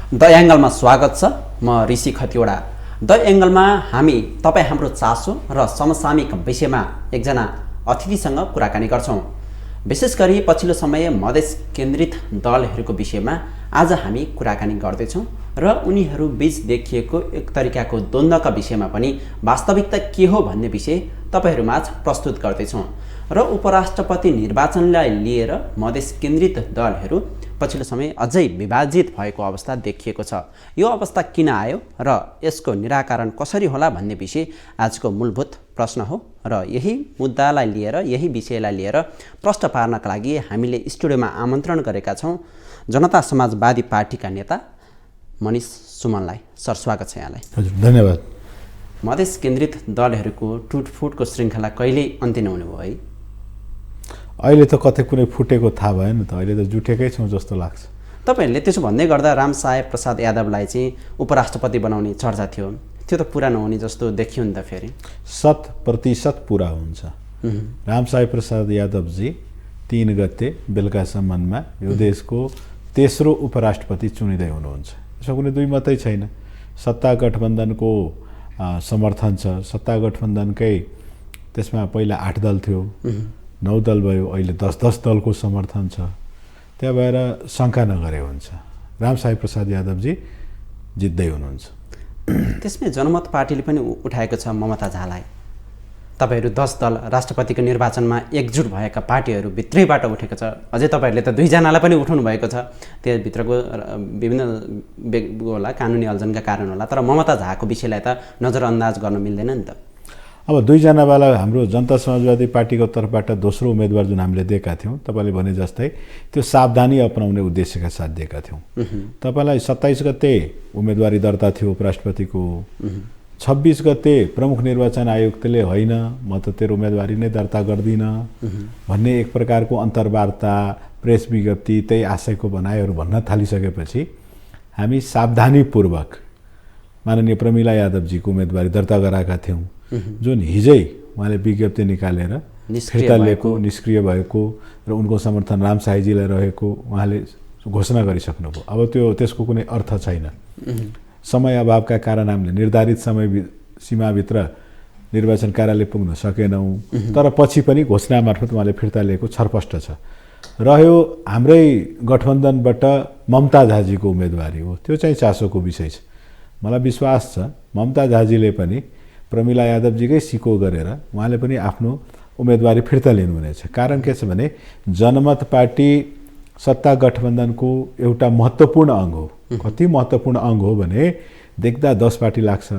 The एङ्गलमा स्वागत छ। म ऋषि खतिवडा। द एङ्गलमा हामी तपाईँ हाम्रो चासो र समसामयिक विषयमा एकजना अतिथिसँग कुराकानी गर्छौँ। विशेष गरी पछिल्लो समय मधेस केन्द्रित दलहरूको विषयमा आज हामी कुराकानी गर्दैछौँ र उनीहरू बीच देखिएको एक तरिकाको द्वन्द्वका विषयमा पनि वास्तविकता के हो भन्ने विषय तपाईहरूमाझ प्रस्तुत गर्दैछौँ। र उपराष्ट्रपति निर्वाचनलाई लिएर मधेस केन्द्रित दलहरू पछिल्लो समय अझै विभाजित भएको अवस्था देखिएको छ। यो अवस्था किन आयो र यसको निराकरण कसरी होला भन्ने विषय आजको मूलभूत प्रश्न हो र यही मुद्दालाई लिएर यही विषयलाई लिएर प्रश्न पार्नका लागि हामीले स्टुडियोमा आमन्त्रण गरेका छौँ जनता समाजवादी पार्टीका नेता मनिष सुमनलाई। सर, स्वागत छ यहाँलाई। हजुर, धन्यवाद। मधेस केन्द्रित दलहरूको टुटफुटको श्रृङ्खला कहिले अन्त्य नहुने भयो है? अहिले त कतै कुनै फुटेको थाहा भएन त, अहिले त जुटेकै छौँ जस्तो लाग्छ। तपाईँहरूले त्यसो भन्दै गर्दा रामसाहेब प्रसाद यादवलाई चाहिँ उपराष्ट्रपति बनाउने चर्चा थियो, त्यो त पुरा नहुने जस्तो देखियो नि त। फेरि 100% पुरा हुन्छ। रामसाहेब प्रसाद यादवजी 3 गते बेलुकासम्ममा यो देशको तेस्रो उपराष्ट्रपति चुनिँदै हुनुहुन्छ। यसमा कुनै दुई मतै छैन। सत्ता गठबन्धनको समर्थन छ। सत्ता गठबन्धनकै त्यसमा पहिला 8 दल थियो, 9 दल भयो, अहिले 10 दलको समर्थन छ। त्यहाँ भएर शङ्का नगरे हुन्छ, रामसाहेब प्रसाद यादवजी जित्दै हुनुहुन्छ। त्यसमै जनमत पार्टीले पनि उठाएको छ ममता झालाई। तपाईँहरू 10 दल राष्ट्रपतिको निर्वाचनमा एकजुट भएका पार्टीहरू भित्रैबाट उठेको छ। अझै तपाईँहरूले त 2 जनालाई पनि उठाउनु भएको छ। त्यसभित्रको विभिन्न होला, कानुनी अल्झनका कारण होला, तर ममता झाको विषयलाई त नजरअन्दाज गर्न मिल्दैन नि त। अब 2 जनावाला हाम्रो जनता समाजवादी पार्टीको तर्फबाट दोस्रो उम्मेदवार जुन हामीले दिएका थियौँ, तपाईँले भने जस्तै त्यो सावधानी अपनाउने उद्देश्यका साथ दिएका थियौँ। तपाईँलाई 27 गते उम्मेदवारी दर्ता थियो उपराष्ट्रपतिको। 26 गते प्रमुख निर्वाचन आयुक्तले होइन म त तेरो उम्मेदवारी नै दर्ता गर्दिनँ भन्ने एक प्रकारको अन्तर्वार्ता, प्रेस विज्ञप्ति, त्यही आशयको भनाइहरू भन्न थालिसकेपछि हामी सावधानीपूर्वक माननीय प्रमिला यादवजीको उम्मेदवारी दर्ता गराएका थियौँ, जुन हिजै उहाँले विज्ञप्ति निकालेर फिर्ता लिएको, निष्क्रिय भएको र उनको समर्थन रामसाईजीलाई रहेको उहाँले घोषणा गरिसक्नुभयो। अब त्यसको कुनै अर्थ छैन। समय अभावका कारण हामीले निर्धारित समय सीमाभित्र निर्वाचन कार्यालय पुग्न सकेनौँ, तर पछि पनि घोषणा मार्फत उहाँले फिर्ता लिएको छरपष्ट छ। रह्यो हाम्रै गठबन्धनबाट ममता झाजीको उम्मेदवारी हो, त्यो चाहिँ चासोको विषय छ। मलाई विश्वास छ ममता झाजीले पनि प्रमिला यादवजीकै सिको गरेर उहाँले पनि आफ्नो उम्मेदवारी फिर्ता लिनुहुनेछ। कारण के छ भने जनमत पार्टी सत्ता गठबन्धनको एउटा महत्त्वपूर्ण अङ्ग हो। कति महत्त्वपूर्ण अङ्ग हो भने देख्दा 10 पार्टी लाग्छ,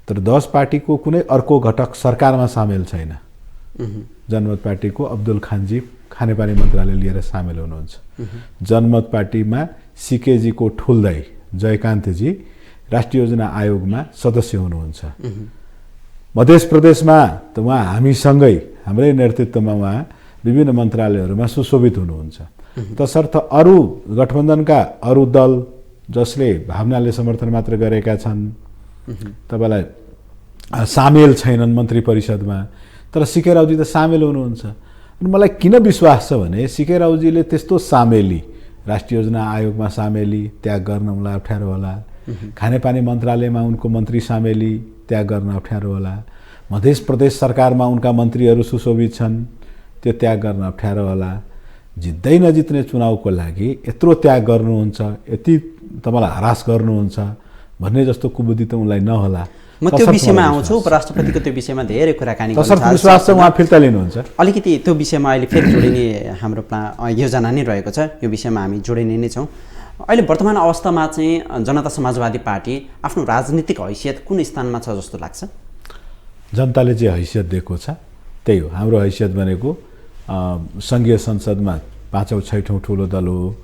तर 10 पार्टीको कुनै अर्को घटक सरकारमा सामेल छैन। जनमत पार्टीको अब्दुल खानजी खानेपानी मन्त्रालय लिएर सामेल हुनुहुन्छ। जनमत पार्टीमा सिकेजीको ठुल्दै जयकान्तजी राष्ट्रिय योजना आयोगमा सदस्य हुनुहुन्छ। मध्य प्रदेशमा त उहाँ हामीसँगै, हाम्रै नेतृत्वमा उहाँ विभिन्न मन्त्रालयहरूमा सुशोभित हुनुहुन्छ। तसर्थ अरू गठबन्धनका अरू दल जसले भावनाले समर्थन मात्र गरेका छन्, तपाईँलाई सामेल छैनन् मन्त्री परिषदमा, तर सिके राउजी त सामेल हुनुहुन्छ। अनि मलाई किन विश्वास छ भने सिके राउजीले त्यस्तो सामेली, राष्ट्रिय योजना आयोगमा सामेली त्याग गर्न उनलाई अप्ठ्यारो होला, खानेपानी मन्त्रालयमा उनको मन्त्री सामेली त्याग गर्न अप्ठ्यारो होला, मध्य प्रदेश सरकारमा उनका मन्त्रीहरू सुशोभित छन्, त्यो त्याग गर्न अप्ठ्यारो होला। जित्दै नजित्ने चुनावको लागि यत्रो त्याग गर्नुहुन्छ, यति तपाईँलाई हरास गर्नुहुन्छ भन्ने जस्तो कुबुद्धि त उनलाई नहोला। म त्यो विषयमा आउँछु। उपराष्ट्रपतिको त्यो विषयमा धेरै कुराकानी विश्वास छ उहाँ फिर्ता लिनुहुन्छ। अलिकति त्यो विषयमा अहिले फेरि जोडिने हाम्रो योजना नै रहेको छ। यो विषयमा हामी जोडिने नै छौँ। अहिले वर्तमान अवस्थामा चाहिँ जनता समाजवादी पार्टी आफ्नो राजनीतिक हैसियत कुन स्थानमा छ जस्तो लाग्छ? जनताले जे हैसियत दिएको छ त्यही हो। हाम्रो हैसियत भनेको सङ्घीय संसदमा 5औँ 6औँ ठुलो दल हो,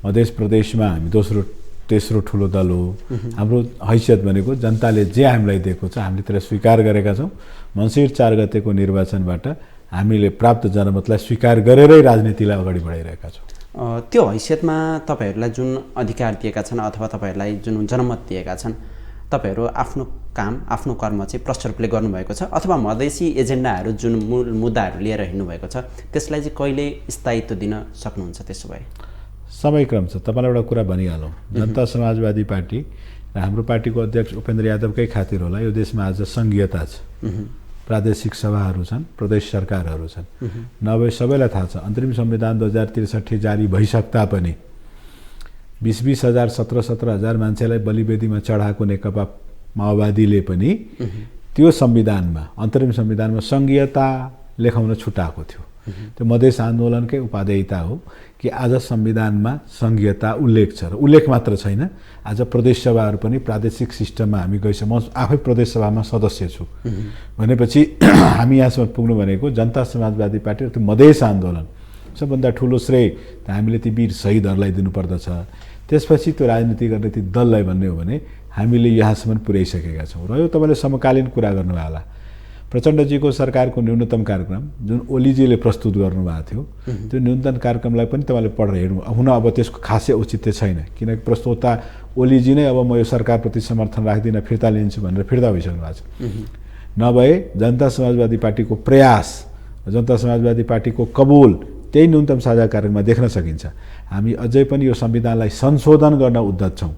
मध्य प्रदेशमा हामी दोस्रो तेस्रो ठुलो दल हो। हाम्रो हैसियत भनेको जनताले जे हामीलाई दिएको छ हामीले त्यसलाई स्वीकार गरेका छौँ। मङ्सिर 4 गतेको निर्वाचनबाट हामीले प्राप्त जनमतलाई स्वीकार गरेरै राजनीतिलाई अगाडि बढाइरहेका छौँ। त्यो हैसियतमा तपाईँहरूलाई जुन अधिकार दिएका छन् अथवा तपाईँहरूलाई जुन जनमत दिएका छन्, तपाईँहरू आफ्नो काम आफ्नो कर्म चाहिँ प्रष्ट रूपले गर्नुभएको छ अथवा मधेसी एजेन्डाहरू जुन मूल मुद्दाहरू लिएर हिँड्नुभएको छ त्यसलाई चाहिँ कहिले स्थायित्व दिन सक्नुहुन्छ? त्यसो भए समयक्रम छ। तपाईँलाई एउटा कुरा भनिहालौँ, जनता समाजवादी पार्टी र हाम्रो पार्टीको अध्यक्ष उपेन्द्र यादवकै खातिर होला यो देशमा आज सङ्घीयता छ, प्रादेशिक सभाहरू छन्, प्रदेश सरकारहरू छन्। नभए सबैलाई थाहा छ अन्तरिम संविधान 2063 जारी भइसक्दा पनि 20-20 हजार 17-17 हजार मान्छेलाई बलिवेदीमा चढाएको नेकपा माओवादीले पनि त्यो संविधानमा अन्तरिम संविधानमा सङ्घीयता लेखाउन छुटाएको थियो। त्यो मधेस आन्दोलनकै उपादेयता हो कि आज संविधानमा सङ्घीयता उल्लेख छ र उल्लेख मात्र छैन, आज प्रदेश सभाहरू पनि प्रादेशिक सिस्टममा हामी गइसक्यौँ। म आफै प्रदेश सभामा सदस्य छु भनेपछि हामी यहाँसम्म पुग्नु भनेको जनता समाजवादी पार्टी र त्यो मधेस आन्दोलन सबभन्दा ठुलो श्रेय त हामीले ती वीर शहीदहरूलाई दिनुपर्दछ। त्यसपछि त्यो राजनीति गर्ने ती दललाई भन्ने हो भने हामीले यहाँसम्म पुर्याइसकेका छौँ। र यो तपाईँले समकालीन कुरा गर्नुभयो होला, प्रचण्डजीको सरकारको न्यूनतम कार्यक्रम जुन ओलीजीले प्रस्तुत गर्नुभएको थियो त्यो न्यूनतम कार्यक्रमलाई पनि तपाईँले पढेर हेर्नु हुन अब त्यसको खासै औचित्य छैन, किनकि प्रस्तोता ओलीजी नै अब म यो सरकारप्रति समर्थन राख्दिनँ फिर्ता लिन्छु भनेर फिर्ता भइसक्नु भएको छ। नभए जनता समाजवादी पार्टीको प्रयास, जनता समाजवादी पार्टीको कबुल त्यही न्यूनतम साझा कार्यक्रममा देख्न सकिन्छ। हामी अझै पनि यो संविधानलाई संशोधन गर्न उद्यत छौँ,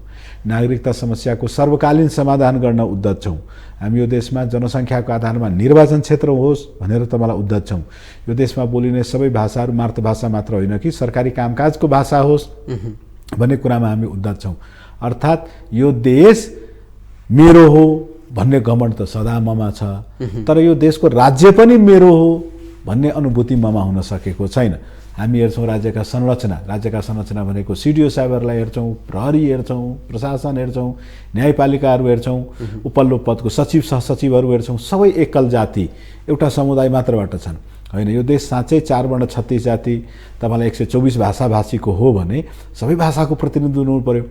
नागरिकता समस्याको सर्वकालीन समाधान गर्न उद्यत छौँ। हामी यो देशमा जनसङ्ख्याको आधारमा निर्वाचन क्षेत्र होस् भनेर तपाईँलाई उद्यत छौँ। यो देशमा बोलिने सबै भाषाहरू मातृभाषा मात्र होइन कि सरकारी कामकाजको भाषा होस् भन्ने कुरामा हामी उद्यत छौँ। अर्थात् यो देश मेरो हो भन्ने घमण्ड त सदा ममा छ, तर यो देशको राज्य पनि मेरो हो भन्ने अनुभूति ममा हुन सकेको छैन। हामी हेर्छौँ राज्यका संरचना भनेको सिडिओ साहेबहरूलाई हेर्छौँ, प्रहरी हेर्छौँ, प्रशासन हेर्छौँ, न्यायपालिकाहरू हेर्छौँ, उपल्लो पदको सचिव सहसचिवहरू हेर्छौँ, सबै एकल जाति एउटा समुदाय मात्रबाट छन्। होइन, यो देश साँच्चै 4 वर्ण 36 जाति तपाईँलाई 124 भाषाभाषीको हो भने सबै भाषाको प्रतिनिधित्व हुनु पर्यो।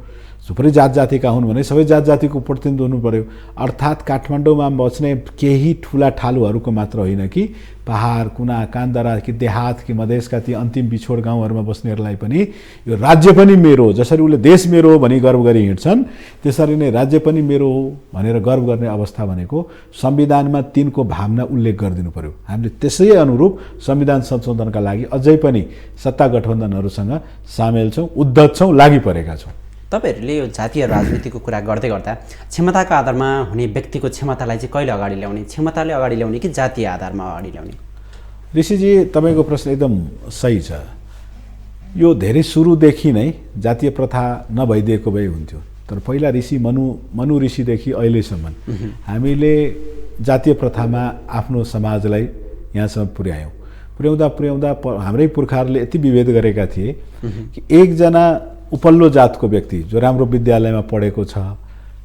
थुप्रै जात जातिका हुन् भने सबै जात जातिको प्रतिनिधित्व हुनु पर्यो। अर्थात् काठमाडौँमा बस्ने केही ठुला ठालुहरूको मात्र होइन कि पहाड कुना कान्दरा कि देहात कि मधेसका ती अन्तिम बिछोड गाउँहरूमा बस्नेहरूलाई पनि यो राज्य पनि मेरो हो, जसरी उसले देश मेरो हो भनी गर्व गरी हिँड्छन् त्यसरी नै राज्य पनि मेरो हो भनेर गर्व गर्ने अवस्था भनेको संविधानमा तिनको भावना उल्लेख गरिदिनु पर्यो। हामीले त्यसै अनुरूप संविधान संशोधनका लागि अझै पनि सत्ता गठबन्धनहरूसँग सामेल छौँ, उद्धत छौँ, लागि परेका छौँ। तपाईहरूले यो जातीय राजनीतिको कुरा गर्दै गर्दा क्षमताको आधारमा हुने व्यक्तिको क्षमतालाई चाहिँ कहिले अगाडि ल्याउने, क्षमताले अगाडि ल्याउने कि जातीय आधारमा अगाडि ल्याउने? ऋषिजी, तपाईँको प्रश्न एकदम सही छ। यो धेरै सुरुदेखि नै जातीय प्रथा नभइदिएको भए हुन्थ्यो, तर पहिला ऋषि मनु ऋषिदेखि अहिलेसम्म हामीले जातीय प्रथामा आफ्नो समाजलाई यहाँसम्म पुर्याउँदा हाम्रै पुर्खाहरूले यति विभेद गरेका थिए कि एकजना उपल्लो जातको व्यक्ति जो राम्रो विद्यालयमा पढेको छ,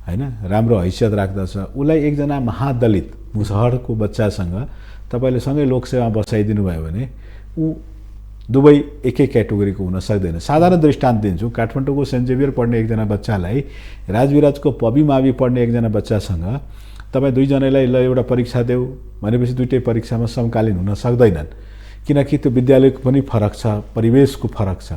हैन, राम्रो हैसियत राख्दछ, उसलाई एकजना महादलित मुसहरको बच्चासँग तपाईँले सँगै लोकसेवा बसाइदिनु भयो भने ऊ दुवै एकै क्याटेगोरीको हुन सक्दैन। साधारण दृष्टान्त दिन्छु, काठमाडौँको सेन्ट जेभियर पढ्ने एकजना बच्चालाई राजविराजको पबी मावि पढ्ने एकजना बच्चासँग तपाईँ दुईजनालाई ल एउटा परीक्षा देऊ भनेपछि दुईटै परीक्षामा समकालीन हुन सक्दैनन्, किनकि त्यो विद्यालयको पनि फरक छ, परिवेशको फरक छ।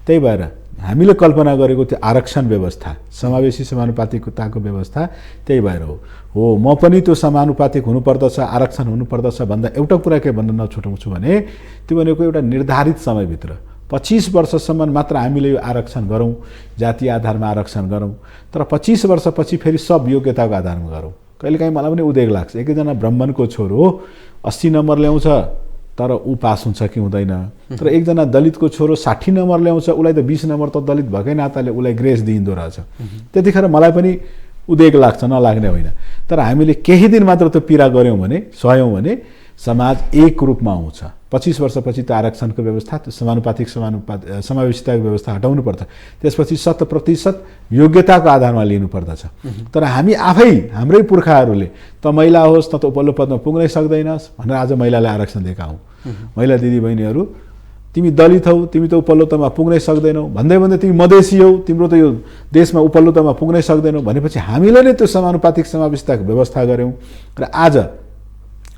त्यही भएर हामीले कल्पना गरेको त्यो आरक्षण व्यवस्था, समावेशी समानुपातिकताको व्यवस्था त्यही भएर हो म पनि त्यो समानुपातिक हुनुपर्दछ, आरक्षण हुनुपर्दछ भन्दा एउटा कुरा के भन्न नछुटाउँछु भने त्यो भनेको एउटा निर्धारित समयभित्र 25 वर्षसम्म मात्र हामीले यो आरक्षण गरौँ, जातीय आधारमा आरक्षण गरौँ, तर 25 वर्षपछि फेरि सब योग्यताको आधारमा गरौँ। कहिलेकाहीँ मलाई पनि उदेक लाग्छ, एकजना ब्राह्मणको छोरो 80 नम्बर ल्याउँछ तर ऊ पास हुन्छ कि हुँदैन, तर एकजना दलितको छोरो 60 नम्बर ल्याउँछ, उसलाई त 20 नम्बर त दलित भएकै नाताले उसलाई ग्रेस दिइँदो रहेछ। त्यतिखेर मलाई पनि उदेक लाग्छ, नलाग्ने होइन। तर हामीले केही दिन मात्र त्यो पीडा गऱ्यौँ भने, सहयौँ भने समाज एक रूपमा आउँछ। 25 वर्षपछि त्यो आरक्षणको व्यवस्था, त्यो समावेशिताको व्यवस्था हटाउनु पर्छ। त्यसपछि 100% योग्यताको आधारमा लिनुपर्दछ। तर हामी आफै हाम्रै पुर्खाहरूले त महिला होस् न त उपल्लो पदमा पुग्नै सक्दैनस् भनेर आज महिलालाई आरक्षण दिएका हौँ। महिला दिदीबहिनीहरू, तिमी दलित हौ, तिमी त उपल्लो तहमा पुग्नै सक्दैनौ, भन्दै तिमी मधेसी हौ, तिम्रो त यो देशमा उपल्लो तहमा पुग्नै सक्दैनौ भनेपछि हामीले नै त्यो समानुपातिक समावेशिताको व्यवस्था गऱ्यौँ। र आज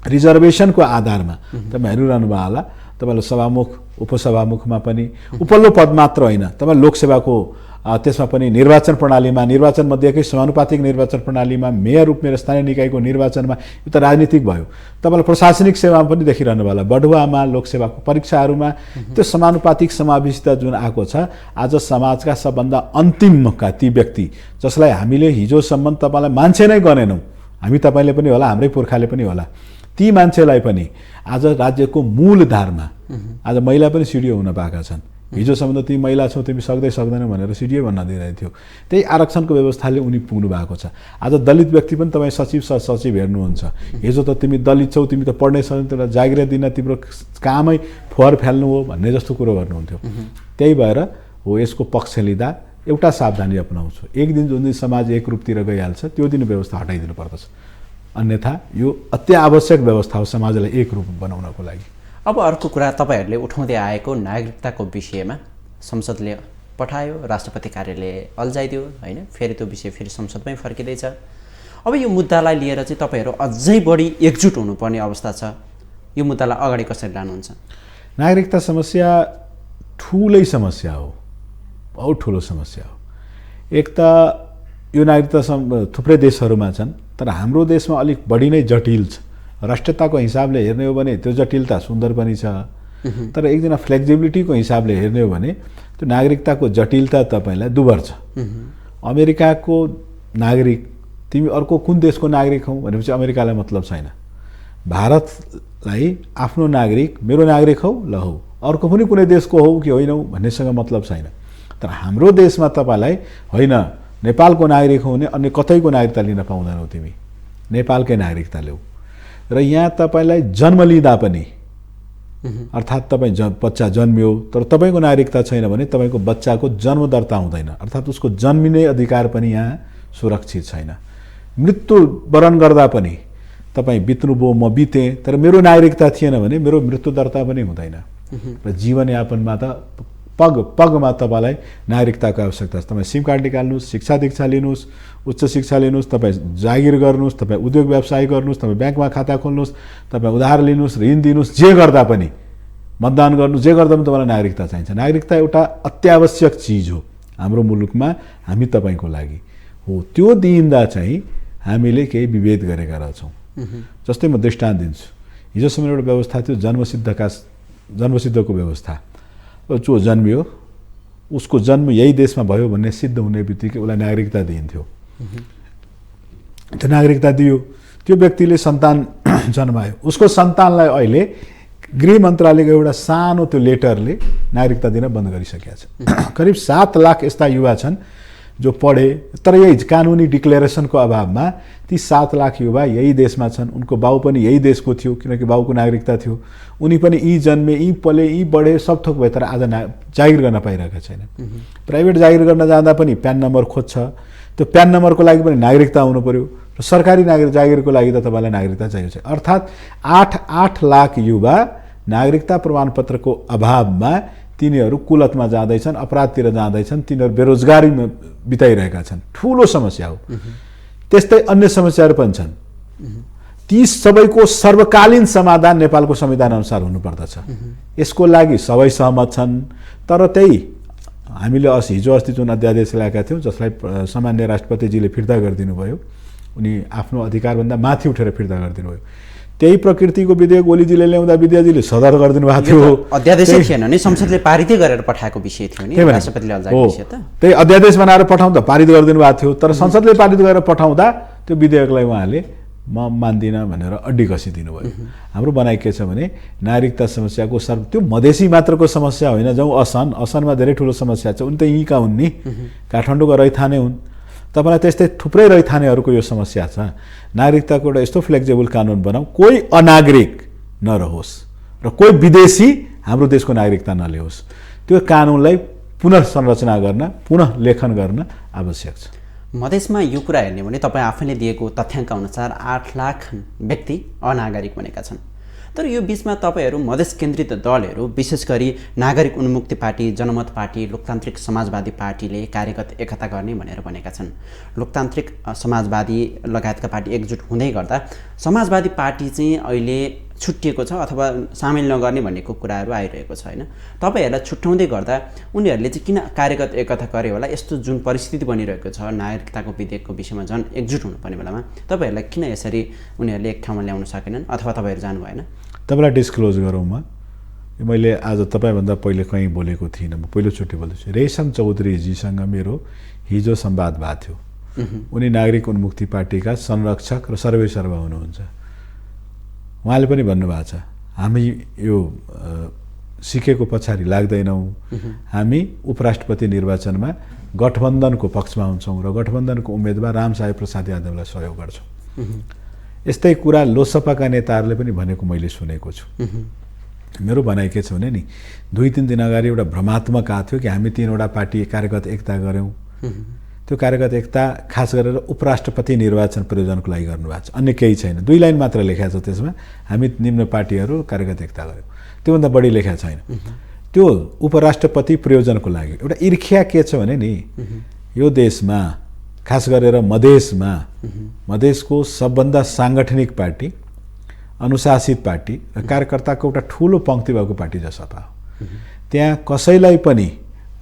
रिजर्भेसनको आधारमा तपाईँ हेरिरहनु भयो होला, तपाईँलाई सभामुख उपसभामुखमा पनि उपल्लो पद मात्र होइन, तपाईँ लोकसेवाको त्यसमा पनि निर्वाचन प्रणालीमा निर्वाचनमध्येकै समानुपातिक निर्वाचन प्रणालीमा मेयर रूप मेरो स्थानीय निकायको निर्वाचनमा यो त राजनीतिक भयो। तपाईँलाई प्रशासनिक सेवामा पनि देखिरहनु होला, बढुवामा लोकसेवाको परीक्षाहरूमा त्यो समानुपातिक समावेशिता जुन आएको छ, आज समाजका सबभन्दा अन्तिमका ती व्यक्ति जसलाई हामीले हिजोसम्म तपाईँलाई मान्छे नै गनेनौँ, हामी तपाईँले पनि होला, हाम्रै पुर्खाले पनि होला, ती मान्छेलाई पनि आज राज्यको मूल धारमा आज महिला पनि सिडिओ हुन पाएका छन्। हिजोसम्म त तिमी महिला छौ, तिमी सक्दैनौ भनेर सिडिओ भन्न दिँदै थियो। त्यही आरक्षणको व्यवस्थाले उनी पुग्नु भएको छ। आज दलित व्यक्ति पनि तपाईँ सचिव सहसचिव हेर्नुहुन्छ, हिजो त तिमी दलित छौ, तिमी त पढ्नै सक्दैन, तिमीलाई जागिर दिन तिम्रो कामै फोहोर फाल्नु हो भन्ने जस्तो कुरो गर्नुहुन्थ्यो। त्यही भएर हो यसको पक्ष लिँदा एउटा सावधानी अपनाउँछु, एक दिन जुन दिन समाज एक रूपतिर गइहाल्छ त्यो दिन व्यवस्था हटाइदिनु पर्दछ, अन्यथा यो अति आवश्यक व्यवस्था हो समाजलाई एक रूप बनाउनको लागि। अब अर्को कुरा, तपाईँहरूले उठाउँदै आएको नागरिकताको विषयमा संसदले पठायो, राष्ट्रपति कार्यालय अल्झाइदियो होइन, फेरि त्यो विषय फेरि संसदमै फर्किँदैछ। अब यो मुद्दालाई लिएर चाहिँ तपाईँहरू अझै बढी एकजुट हुनुपर्ने अवस्था छ। यो मुद्दालाई अगाडि कसरी लानुहुन्छ? नागरिकता समस्या ठुलै समस्या हो, बहुत ठुलो समस्या हो। एक त यो नागरिकता थुप्रै देशहरूमा छन्, तर हाम्रो देशमा अलिक बढी नै जटिल छ। राष्ट्रियताको हिसाबले हेर्ने हो भने त्यो जटिलता सुन्दर पनि छ, तर एकजना फ्लेक्सिबिलिटीको हिसाबले हेर्ने हो भने त्यो नागरिकताको जटिलता तपाईँलाई दुबर छ। अमेरिकाको नागरिक तिमी अर्को कुन देशको नागरिक हौ भनेपछि अमेरिकालाई मतलब छैन। भारतलाई आफ्नो नागरिक मेरो नागरिक हौ ल हौ, अर्को पनि कुनै देशको हौ कि होइनौ भन्नेसँग मतलब छैन। तर हाम्रो देशमा तपाईँलाई होइन नेपालको नागरिक हौ भने अन्य कतैको नागरिकता लिन पाउँदैनौ, तिमी नेपालकै नागरिकता ल्याऊ। र यहाँ तपाईँलाई जन्म लिँदा पनि अर्थात् तपाईँ बच्चा जन्मियो तर तपाईँको नागरिकता छैन भने तपाईँको बच्चाको जन्म दर्ता हुँदैन, अर्थात् उसको जन्मिने अधिकार पनि यहाँ सुरक्षित छैन। मृत्यु वरण गर्दा पनि तपाईँ बित्नुभयो, म बितेँ, तर मेरो नागरिकता थिएन भने मेरो मृत्यु दर्ता पनि हुँदैन। र जीवनयापनमा त पग पगमा तपाईँलाई नागरिकताको आवश्यकता छ। तपाईँ सिम कार्ड निकाल्नुहोस्, शिक्षा दीक्षा लिनुहोस्, उच्च शिक्षा लिनुहोस्, तपाईँ जागिर गर्नुहोस्, तपाईँ उद्योग व्यवसाय गर्नुहोस्, तपाईँ ब्याङ्कमा खाता खोल्नुहोस्, तपाईँ उधार लिनुहोस्, ऋण दिनुहोस्, जे गर्दा पनि मतदान गर्नुहोस्, जे गर्दा पनि तपाईँलाई नागरिकता चाहिन्छ। नागरिकता एउटा अत्यावश्यक चिज हो हाम्रो मुलुकमा, हामी तपाईँको लागि हो। त्यो दिँदा चाहिँ हामीले केही विभेद गरेका रहेछौँ। जस्तै म दृष्टान्त दिन्छु, हिजोसम्म एउटा व्यवस्था थियो जन्मसिद्धको व्यवस्था। जो जन्मियो उसको जन्म यही देशमा भयो भन्ने सिद्ध हुने बित्तिकै उसलाई नागरिकता दिइन्थ्यो। त्यो नागरिकता दियो, त्यो व्यक्तिले सन्तान जन्मायो, उसको सन्तानलाई अहिले गृह मन्त्रालयको एउटा सानो त्यो लेटरले नागरिकता दिन बन्द गरिसकेका छ। करिब 7 लाख यस्ता युवा छन् जो पढे, तर यही कानुनी डिक्लेरेसनको अभावमा ती 7 लाख युवा यही देशमा छन्। उनको बाउ पनि यही देशको थियो किनकि बाउको नागरिकता थियो, उनी पनि यी जन्मे, यी पले, यी बढे, सब थोक भए, तर आज जागिर गर्न पाइरहेका छैन। प्राइभेट जागिर गर्न जाँदा पनि प्यान नम्बर खोज्छ, त्यो प्यान नम्बरको लागि पनि नागरिकता हुनु पर्यो, र सरकारी जागिरको लागि त तपाईँलाई नागरिकता चाहिन्छ। अर्थात् 8 लाख युवा नागरिकता प्रमाणपत्रको अभावमा तिनीहरू कुलतमा जाँदैछन्, अपराधतिर जाँदैछन्, तिनीहरू बेरोजगारीमा बिताइरहेका छन्। ठुलो समस्या हो। त्यस्तै अन्य समस्याहरू पनि छन्। ती सबैको सर्वकालीन समाधान नेपालको संविधान अनुसार हुनुपर्दछ। यसको लागि सबै सहमत छन्, तर त्यही हामीले हिजो अस्ति जुन अध्यादेश ल्याएका थियौँ, जसलाई सामान्य राष्ट्रपतिजीले फिर्ता गरिदिनु भयो, उनी आफ्नो अधिकारभन्दा माथि उठेर फिर्ता गरिदिनु भयो। त्यही प्रकृतिको विधेयक ओलीजीले ल्याउँदा विद्याजीले सदर गरिदिनु भएको थियो। अध्यादेशै थिएन नि, संसदले पारितै गरेर पठाएको विषय थियो नि, राष्ट्रपतिले अल्झाएको विषय त। त्यही अध्यादेश बनाएर पठाउँदा पारित गरिदिनु भएको थियो, तर संसदले पारित गरेर पठाउँदा त्यो विधेयकलाई उहाँले म मान्दिनँ भनेर अड्डी कसिदिनु भयो। हाम्रो भनाइ के छ भने नागरिकता समस्याको त्यो मधेसी मात्रको समस्या होइन। जाउँ असनमा धेरै ठुलो समस्या छ, उनी त यहीँका हुन् नि, काठमाडौँको रैथाने हुन्। तपाईँलाई त्यस्तै थुप्रै रैथानेहरूको यो समस्या छ। नागरिकताको एउटा यस्तो फ्लेक्सिबल कानुन बनाऊ, कोही अनागरिक नरहोस् र कोही विदेशी हाम्रो देशको नागरिकता नलियोस्। त्यो कानुनलाई पुनर्संरचना गर्न, पुनः लेखन गर्न आवश्यक छ। मधेसमा यो कुरा हेर्ने भने तपाईँ आफैले दिएको तथ्याङ्क अनुसार 8 लाख व्यक्ति अनागरिक बनेका छन्। तर यो बिचमा तपाईँहरू मधेस केन्द्रित दलहरू, विशेष गरी नागरिक उन्मुक्ति पार्टी, जनमत पार्टी, लोकतान्त्रिक समाजवादी पार्टीले कार्यगत एकता गर्ने भनेर भनेका छन्। लोकतान्त्रिक समाजवादी लगायतका पार्टी एकजुट हुँदै गर्दा समाजवादी पार्टी चाहिँ अहिले छुट्टिएको छ अथवा सामेल नगर्ने भन्नेको कुराहरू आइरहेको छ होइन। तपाईँहरूलाई छुट्याउँदै गर्दा उनीहरूले चाहिँ किन कार्यगत एकता गरे होला? यस्तो जुन परिस्थिति बनिरहेको छ नागरिकताको विधेयकको विषयमा झन् एकजुट हुनुपर्ने बेलामा तपाईँहरूलाई किन यसरी उनीहरूले एक ठाउँमा ल्याउन सकेनन् अथवा तपाईँहरू जानु भएन? तपाईँलाई डिस्क्लोज गरौँ मैले आज तपाईँभन्दा पहिले कहीँ बोलेको थिइनँ, म पहिलोचोटि बोल्दैछु। रेशम चौधरीजीसँग मेरो हिजो संवाद भएको थियो। उनी नागरिक उन्मुक्ति पार्टीका संरक्षक र सर्वेसर्वा हुनुहुन्छ। उहाँले पनि भन्नुभएको छ हामी यो सिकेको पछाडि लाग्दैनौँ, हामी उपराष्ट्रपति निर्वाचनमा गठबन्धनको पक्षमा हुन्छौँ र गठबन्धनको उम्मेदवार रामसाहेब प्रसाद यादवलाई सहयोग गर्छौँ। यस्तै कुरा लोसपाका नेताहरूले पनि भनेको मैले सुनेको छु। मेरो भनाइ के छ भने नि 2-3 दिन अगाडि एउटा भ्रमात्मक आएको थियो कि हामी 3वटा पार्टी कार्यगत एकता गऱ्यौँ। त्यो कार्यगत एकता खास गरेर उपराष्ट्रपति निर्वाचन प्रयोजनको लागि गर्नुभएको छ, अन्य केही छैन। 2 लाइन मात्र लेखेको छ त्यसमा, हामी निम्न पार्टीहरू कार्यगत एकता गऱ्यौँ, त्योभन्दा बढी लेखेको छैन। त्यो उपराष्ट्रपति प्रयोजनको लागि एउटा ईर्ष्या के छ भने नि यो देशमा खास गरेर मधेसको सबभन्दा साङ्गठनिक पार्टी, अनुशासित पार्टी र कार्यकर्ताको एउटा ठुलो पङ्क्ति भएको पार्टी जसपा हो। त्यहाँ कसैलाई पनि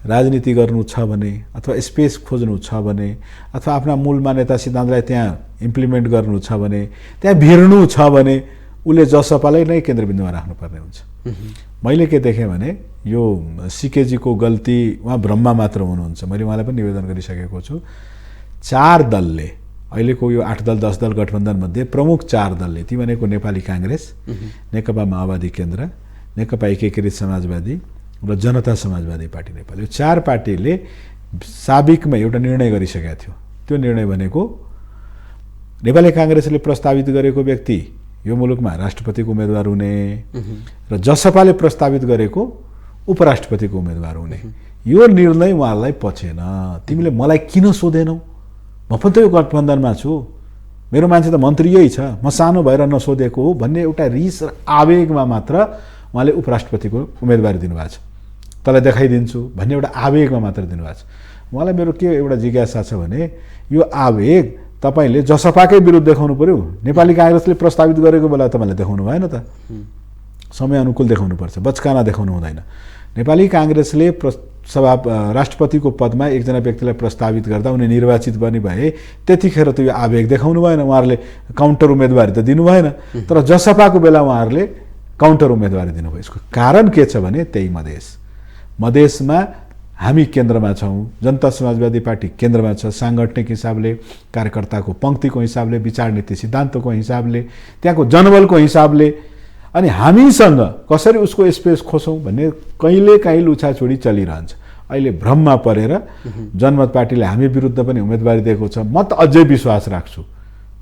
राजनीति गर्नु छ भने अथवा स्पेस खोज्नु छ भने अथवा आफ्ना मूल मान्यता सिद्धान्तलाई त्यहाँ इम्प्लिमेन्ट गर्नु छ भने, त्यहाँ भिड्नु छ भने उसले जसपालाई नै केन्द्रबिन्दुमा राख्नुपर्ने हुन्छ। मैले के देखेँ भने यो सिकेजीको गल्ती, उहाँ ब्रह्मा मात्र हुनुहुन्छ। मैले उहाँलाई पनि निवेदन गरिसकेको छु। 4 दलले अहिलेको यो 8 दल 10 दल गठबन्धन मध्ये प्रमुख 4 दलले, ती भनेको नेपाली काङ्ग्रेस, नेकपा माओवादी केन्द्र, नेकपा एकीकृत समाजवादी र जनता समाजवादी पार्टी नेपाल, यो 4 पार्टीले साबिकमा एउटा निर्णय गरिसकेका थियो। त्यो निर्णय भनेको नेपाली काङ्ग्रेसले प्रस्तावित गरेको व्यक्ति यो मुलुकमा राष्ट्रपतिको उम्मेदवार हुने र जसपाले प्रस्तावित गरेको उपराष्ट्रपतिको उम्मेदवार हुने, यो निर्णय उहाँहरूलाई पचेन। तिमीले मलाई किन सोधेनौ? म पनि त यो गठबन्धनमा छु, मेरो मान्छे त मन्त्री यही छ, म सानो भएर नसोधेको हो भन्ने एउटा रिस र आवेगमा मात्र उहाँले उपराष्ट्रपतिको उम्मेदवारी दिनुभएको छ। तँलाई देखाइदिन्छु भन्ने एउटा आवेगमा मात्र दिनुभएको छ। उहाँलाई मेरो के एउटा जिज्ञासा छ भने यो आवेग तपाईँले जसपाकै विरुद्ध देखाउनु पर्यो? नेपाली काङ्ग्रेसले प्रस्तावित गरेको बेला तपाईँले देखाउनु भएन त? समय अनुकूल देखाउनुपर्छ, बचकाना देखाउनु हुँदैन। नेपाली काङ्ग्रेसले राष्ट्रपतिको पदमा एकजना व्यक्तिलाई प्रस्तावित गर्दा उनी निर्वाचित पनि भए, त्यतिखेर त यो आवेग देखाउनु भएन। उहाँहरूले काउन्टर उम्मेदवारी त दिनु भएन, तर जसपाको बेला उहाँहरूले काउन्टर उम्मेदवारी दिनुभयो। यसको कारण के छ भने त्यही मधेसमा हामी केन्द्रमा छौँ, जनता समाजवादी पार्टी केन्द्रमा छ, साङ्गठनिक हिसाबले, कार्यकर्ताको पङ्क्तिको हिसाबले, विचार नीति सिद्धान्तको हिसाबले, त्यहाँको जनबलको हिसाबले, अनि हामीसँग कसरी उसको स्पेस खोसौँ भन्ने कहिलेकाहीँ लुछाछुडी चलिरहन्छ। अहिले भ्रममा परेर जनमत पार्टीले हामी विरुद्ध पनि उम्मेदवारी दिएको छ। म त अझै विश्वास राख्छु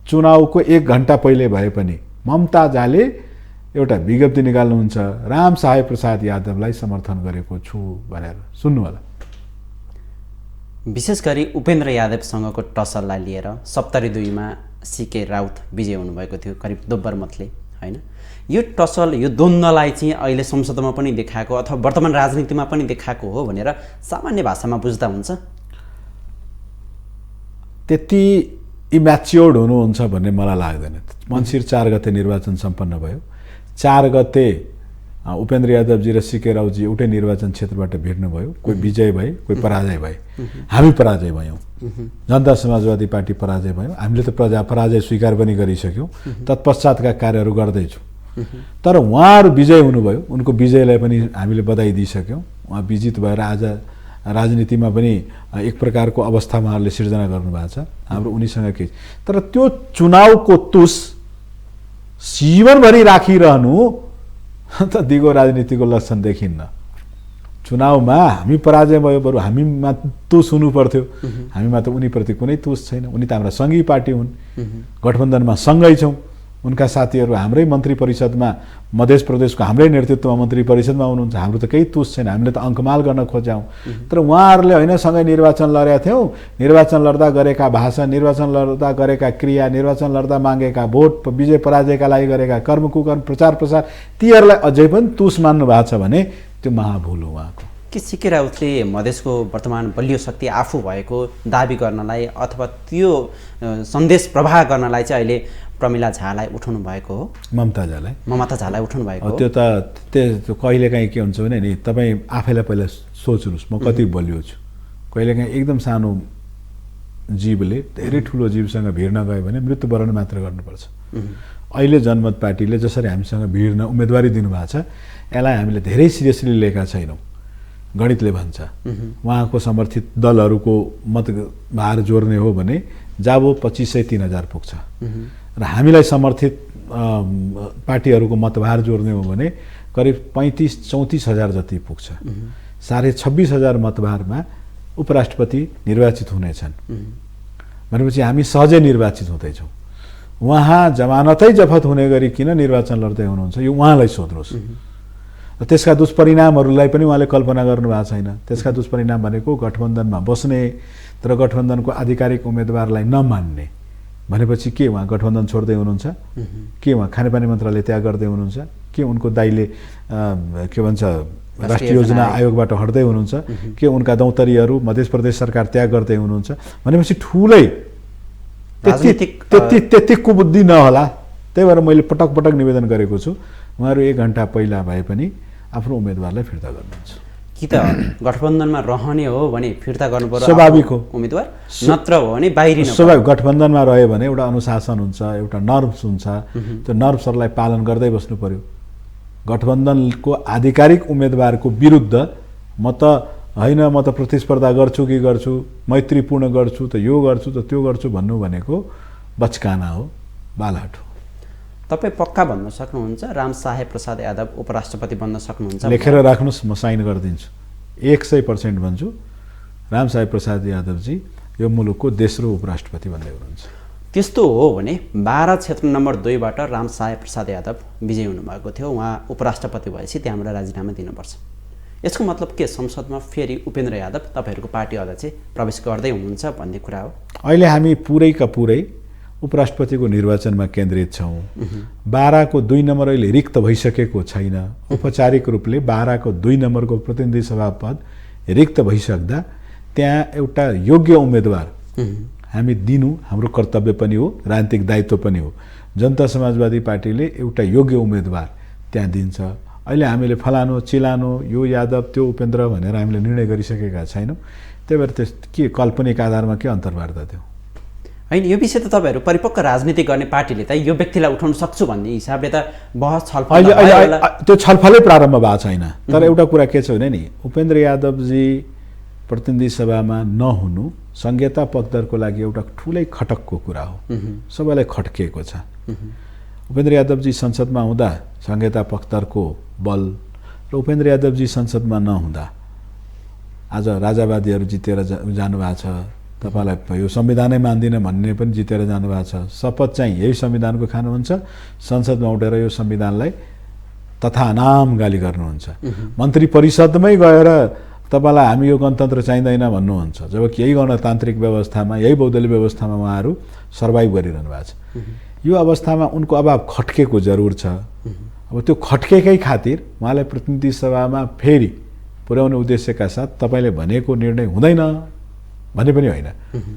चुनावको 1 घण्टा पहिले भए पनि ममता झाले एउटा विज्ञप्ति निकाल्नुहुन्छ, रामसाहेब प्रसाद यादवलाई समर्थन गरेको छु भनेर। सुन्नु होला। विशेष गरी उपेन्द्र यादवसँगको टसललाई लिएर 72मा सीके राउत विजय हुनुभएको थियो करिब दोब्बर मतले, होइन? यो टसल, यो द्वन्द्वलाई चाहिँ अहिले संसदमा पनि देखाएको अथवा वर्तमान राजनीतिमा पनि देखाएको हो भनेर सामान्य भाषामा बुझ्दा हुन्छ? त्यति इम्याच्योर्ड हुनुहुन्छ भन्ने मलाई लाग्दैन। मङ्सिर 4 गते निर्वाचन सम्पन्न भयो। 4 गते उपेन्द्र यादवजी र सीके राउतजी एउटै निर्वाचन क्षेत्रबाट भिड्नुभयो। कोही विजय भए, कोही पराजय भए। हामी पराजय भयौँ, जनता समाजवादी पार्टी पराजय भयो। हामीले त पराजय स्वीकार पनि गरिसक्यौँ, तत्पश्चातका कार्यहरू गर्दैछौँ। तर उहाँहरू विजय हुनुभयो, उनको विजयलाई पनि हामीले बधाई दिइसक्यौँ। उहाँ विजित भएर आज राजनीतिमा पनि एक प्रकारको अवस्था उहाँहरूले सिर्जना गर्नुभएको छ। हाम्रो उनीसँग केही, तर त्यो चुनावको तुस जीवनभरि राखिरहनु त दिगो राजनीतिको लक्षण देखिन्न। चुनावमा हामी पराजय भयो, बरु हामीमा तुस हुनु पर्थ्यो। हामीमा त उनीप्रति कुनै तुस छैन। उनी त हाम्रा सँगै पार्टी हुन्, गठबन्धनमा सँगै छौँ। उनका साथीहरू हाम्रै मन्त्री परिषदमा, मधेस प्रदेशको हाम्रै नेतृत्वमा मन्त्री परिषदमा हुनुहुन्छ। हाम्रो त केही तुस छैन, हामीले त अङ्कमाल गर्न खोज्यौँ। तर उहाँहरूले होइन, सँगै निर्वाचन लडेका थियौँ, निर्वाचन लड्दा गरेका भाषण, निर्वाचन लड्दा गरेका क्रिया, निर्वाचन लड्दा मागेका भोट, विजय पराजयका लागि गरेका कर्म कुकर्म, प्रचार प्रसार, तीहरूलाई अझै पनि तुस मान्नु भएको छ भने त्यो महाभूल हो उहाँको। कि सीके राउतले मधेसको वर्तमान बलियो शक्ति आफू भएको दाबी गर्नलाई अथवा त्यो सन्देश प्रवाह गर्नलाई चाहिँ अहिले प्रमिला झालाई उठाउनु भएको हो? ममता झालाई उठाउनु भएको हो? त्यो त्यो कहिलेकाहीँ के हुन्छ भने नि तपाईँ आफैलाई पहिला सोच्नुहोस् म कति बलियो छु। कहिलेकाहीँ एकदम सानो जीवले धेरै ठुलो जीवसँग भिड्न गयो भने मृत्युवरण मात्र गर्नुपर्छ। अहिले जनमत पार्टीले जसरी हामीसँग भिड्न उम्मेदवारी दिनुभएको छ यसलाई हामीले धेरै सिरियसली लिएका छैनौँ। गणितले भन्छ उहाँको समर्थित दलहरूको मतभार जोड्ने हो भने जाबो 2500-3000 पुग्छ र हामीलाई समर्थित पार्टीहरूको मतभार जोड्ने हो भने करिब 35-34 हजार जति पुग्छ। 26,500 मतभारमा उपराष्ट्रपति निर्वाचित हुनेछन् भनेपछि हामी सहजै निर्वाचित हुँदैछौँ। उहाँ जमानतै जफत हुने गरी किन निर्वाचन लड्दै हुनुहुन्छ यो उहाँलाई सोध्नुहोस्। त्यसका दुष्परिणामहरूलाई पनि उहाँले कल्पना गर्नुभएको छैन। त्यसका दुष्परिणाम भनेको गठबन्धनमा बस्ने तर गठबन्धनको आधिकारिक उम्मेदवारलाई नमान्ने भनेपछि के उहाँ गठबन्धन छोड्दै हुनुहुन्छ? के उहाँ खानेपानी मन्त्रालय त्याग गर्दै हुनुहुन्छ? के उनको दाइले के भन्छ राष्ट्रिय योजना आयोगबाट हट्दै हुनुहुन्छ? के उनका दौतरीहरू मध्य प्रदेश सरकार त्याग गर्दै हुनुहुन्छ? भनेपछि ठुलै त्यति कुबुद्धि नहोला। त्यही भएर मैले पटक पटक निवेदन गरेको छु उहाँहरू 1 घण्टा पहिला भए पनि आफ्नो उम्मेदवारलाई फिर्ता गर्नुहुन्छ। कि त गठबन्धनमा रहने हो भने फिर्ता गर्नुपर्छ स्वाभाविक हो उम्मेदवार, नत्र हो भने बाहिरिन। स्वाभाविक गठबन्धनमा रह्यो भने एउटा अनुशासन हुन्छ, एउटा नर्म्स हुन्छ, त्यो नर्म्सहरूलाई पालन गर्दै बस्नु पर्यो। गठबन्धनको आधिकारिक उम्मेदवारको विरुद्ध म त होइन म त प्रतिस्पर्धा गर्छु कि गर्छु, मैत्रीपूर्ण गर्छु त यो गर्छु त त्यो गर्छु भन्नु भनेको बचकाना हो, बालहट हो। तपाईँ पक्का भन्न सक्नुहुन्छ रामसाहेब प्रसाद यादव उपराष्ट्रपति बन्न सक्नुहुन्छ? लेखेर राख्नुहोस्, म साइन गरिदिन्छु। 100% भन्छु रामसाहेब प्रसाद यादवजी यो मुलुकको तेस्रो उपराष्ट्रपति बन्दै हुनुहुन्छ। त्यस्तो हो भने 12 क्षेत्र नम्बर 2बाट रामसाहेब प्रसाद यादव विजयी हुनुभएको थियो। उहाँ उपराष्ट्रपति भएपछि त्यहाँबाट राजीनामा दिनुपर्छ। यसको मतलब के संसदमा फेरि उपेन्द्र यादव तपाईँहरूको पार्टी अध्यक्ष प्रवेश गर्दै हुनुहुन्छ भन्ने कुरा हो? अहिले हामी पुरैका पुरै उपराष्ट्रपतिको निर्वाचनमा केन्द्रित छौँ। 12 को 2 नम्बर अहिले रिक्त भइसकेको छैन। औपचारिक रूपले 12 को 2 नम्बरको प्रतिनिधि सभा पद रिक्त भइसक्दा त्यहाँ एउटा योग्य उम्मेदवार हामी दिनु हाम्रो कर्तव्य पनि हो, राजनीतिक दायित्व पनि हो। जनता समाजवादी पार्टीले एउटा योग्य उम्मेदवार त्यहाँ दिन्छ। अहिले हामीले फलानो चिलानो यो यादव त्यो उपेन्द्र भनेर हामीले निर्णय गरिसकेका छैनौँ। त्यही भएर त्यस के काल्पनिक आधारमा के अन्तर्वार्ता थियो? होइन, यो विषय त तपाईँहरू परिपक्व राजनीति गर्ने पार्टीले त यो व्यक्तिलाई उठाउन सक्छु भन्ने हिसाबले त बहस छलफल त्यो छलफलै प्रारम्भ भएको छैन। तर एउटा कुरा के छ भने नि उपेन्द्र यादवजी प्रतिनिधि सभामा नहुनु संहिता पक्षधरको लागि एउटा ठुलै खटकको कुरा हो। सबैलाई खट्किएको छ। उपेन्द्र यादवजी संसदमा हुँदा संहिता पक्षधरको बल र उपेन्द्र यादवजी संसदमा नहुँदा आज राजावादीहरू जितेर जानुभएको छ। तपाईलाई यो संविधानै मान्दिनँ भन्ने पनि जितेर जानुभएको छ। शपथ चाहिँ यही संविधानको खानुहुन्छ, संसदमा उठेर यो संविधानलाई तथानाम गाली गर्नुहुन्छ। मन्त्री परिषदमै गएर तपाईलाई हामी यो गणतन्त्र चाहिँदैन भन्नुहुन्छ, जबकि यही गणतान्त्रिक व्यवस्थामा यही बहुदलीय व्यवस्थामा उहाँहरू सर्भाइभ गरिरहनु भएको छ। यो अवस्थामा उनको अभाव खट्केको जरुर छ। अब त्यो खट्केकै खातिर उहाँलाई प्रतिनिधि सभामा फेरि पुर्याउने उद्देश्यका साथ तपाईँले भनेको निर्णय हुँदैन भने पनि होइन,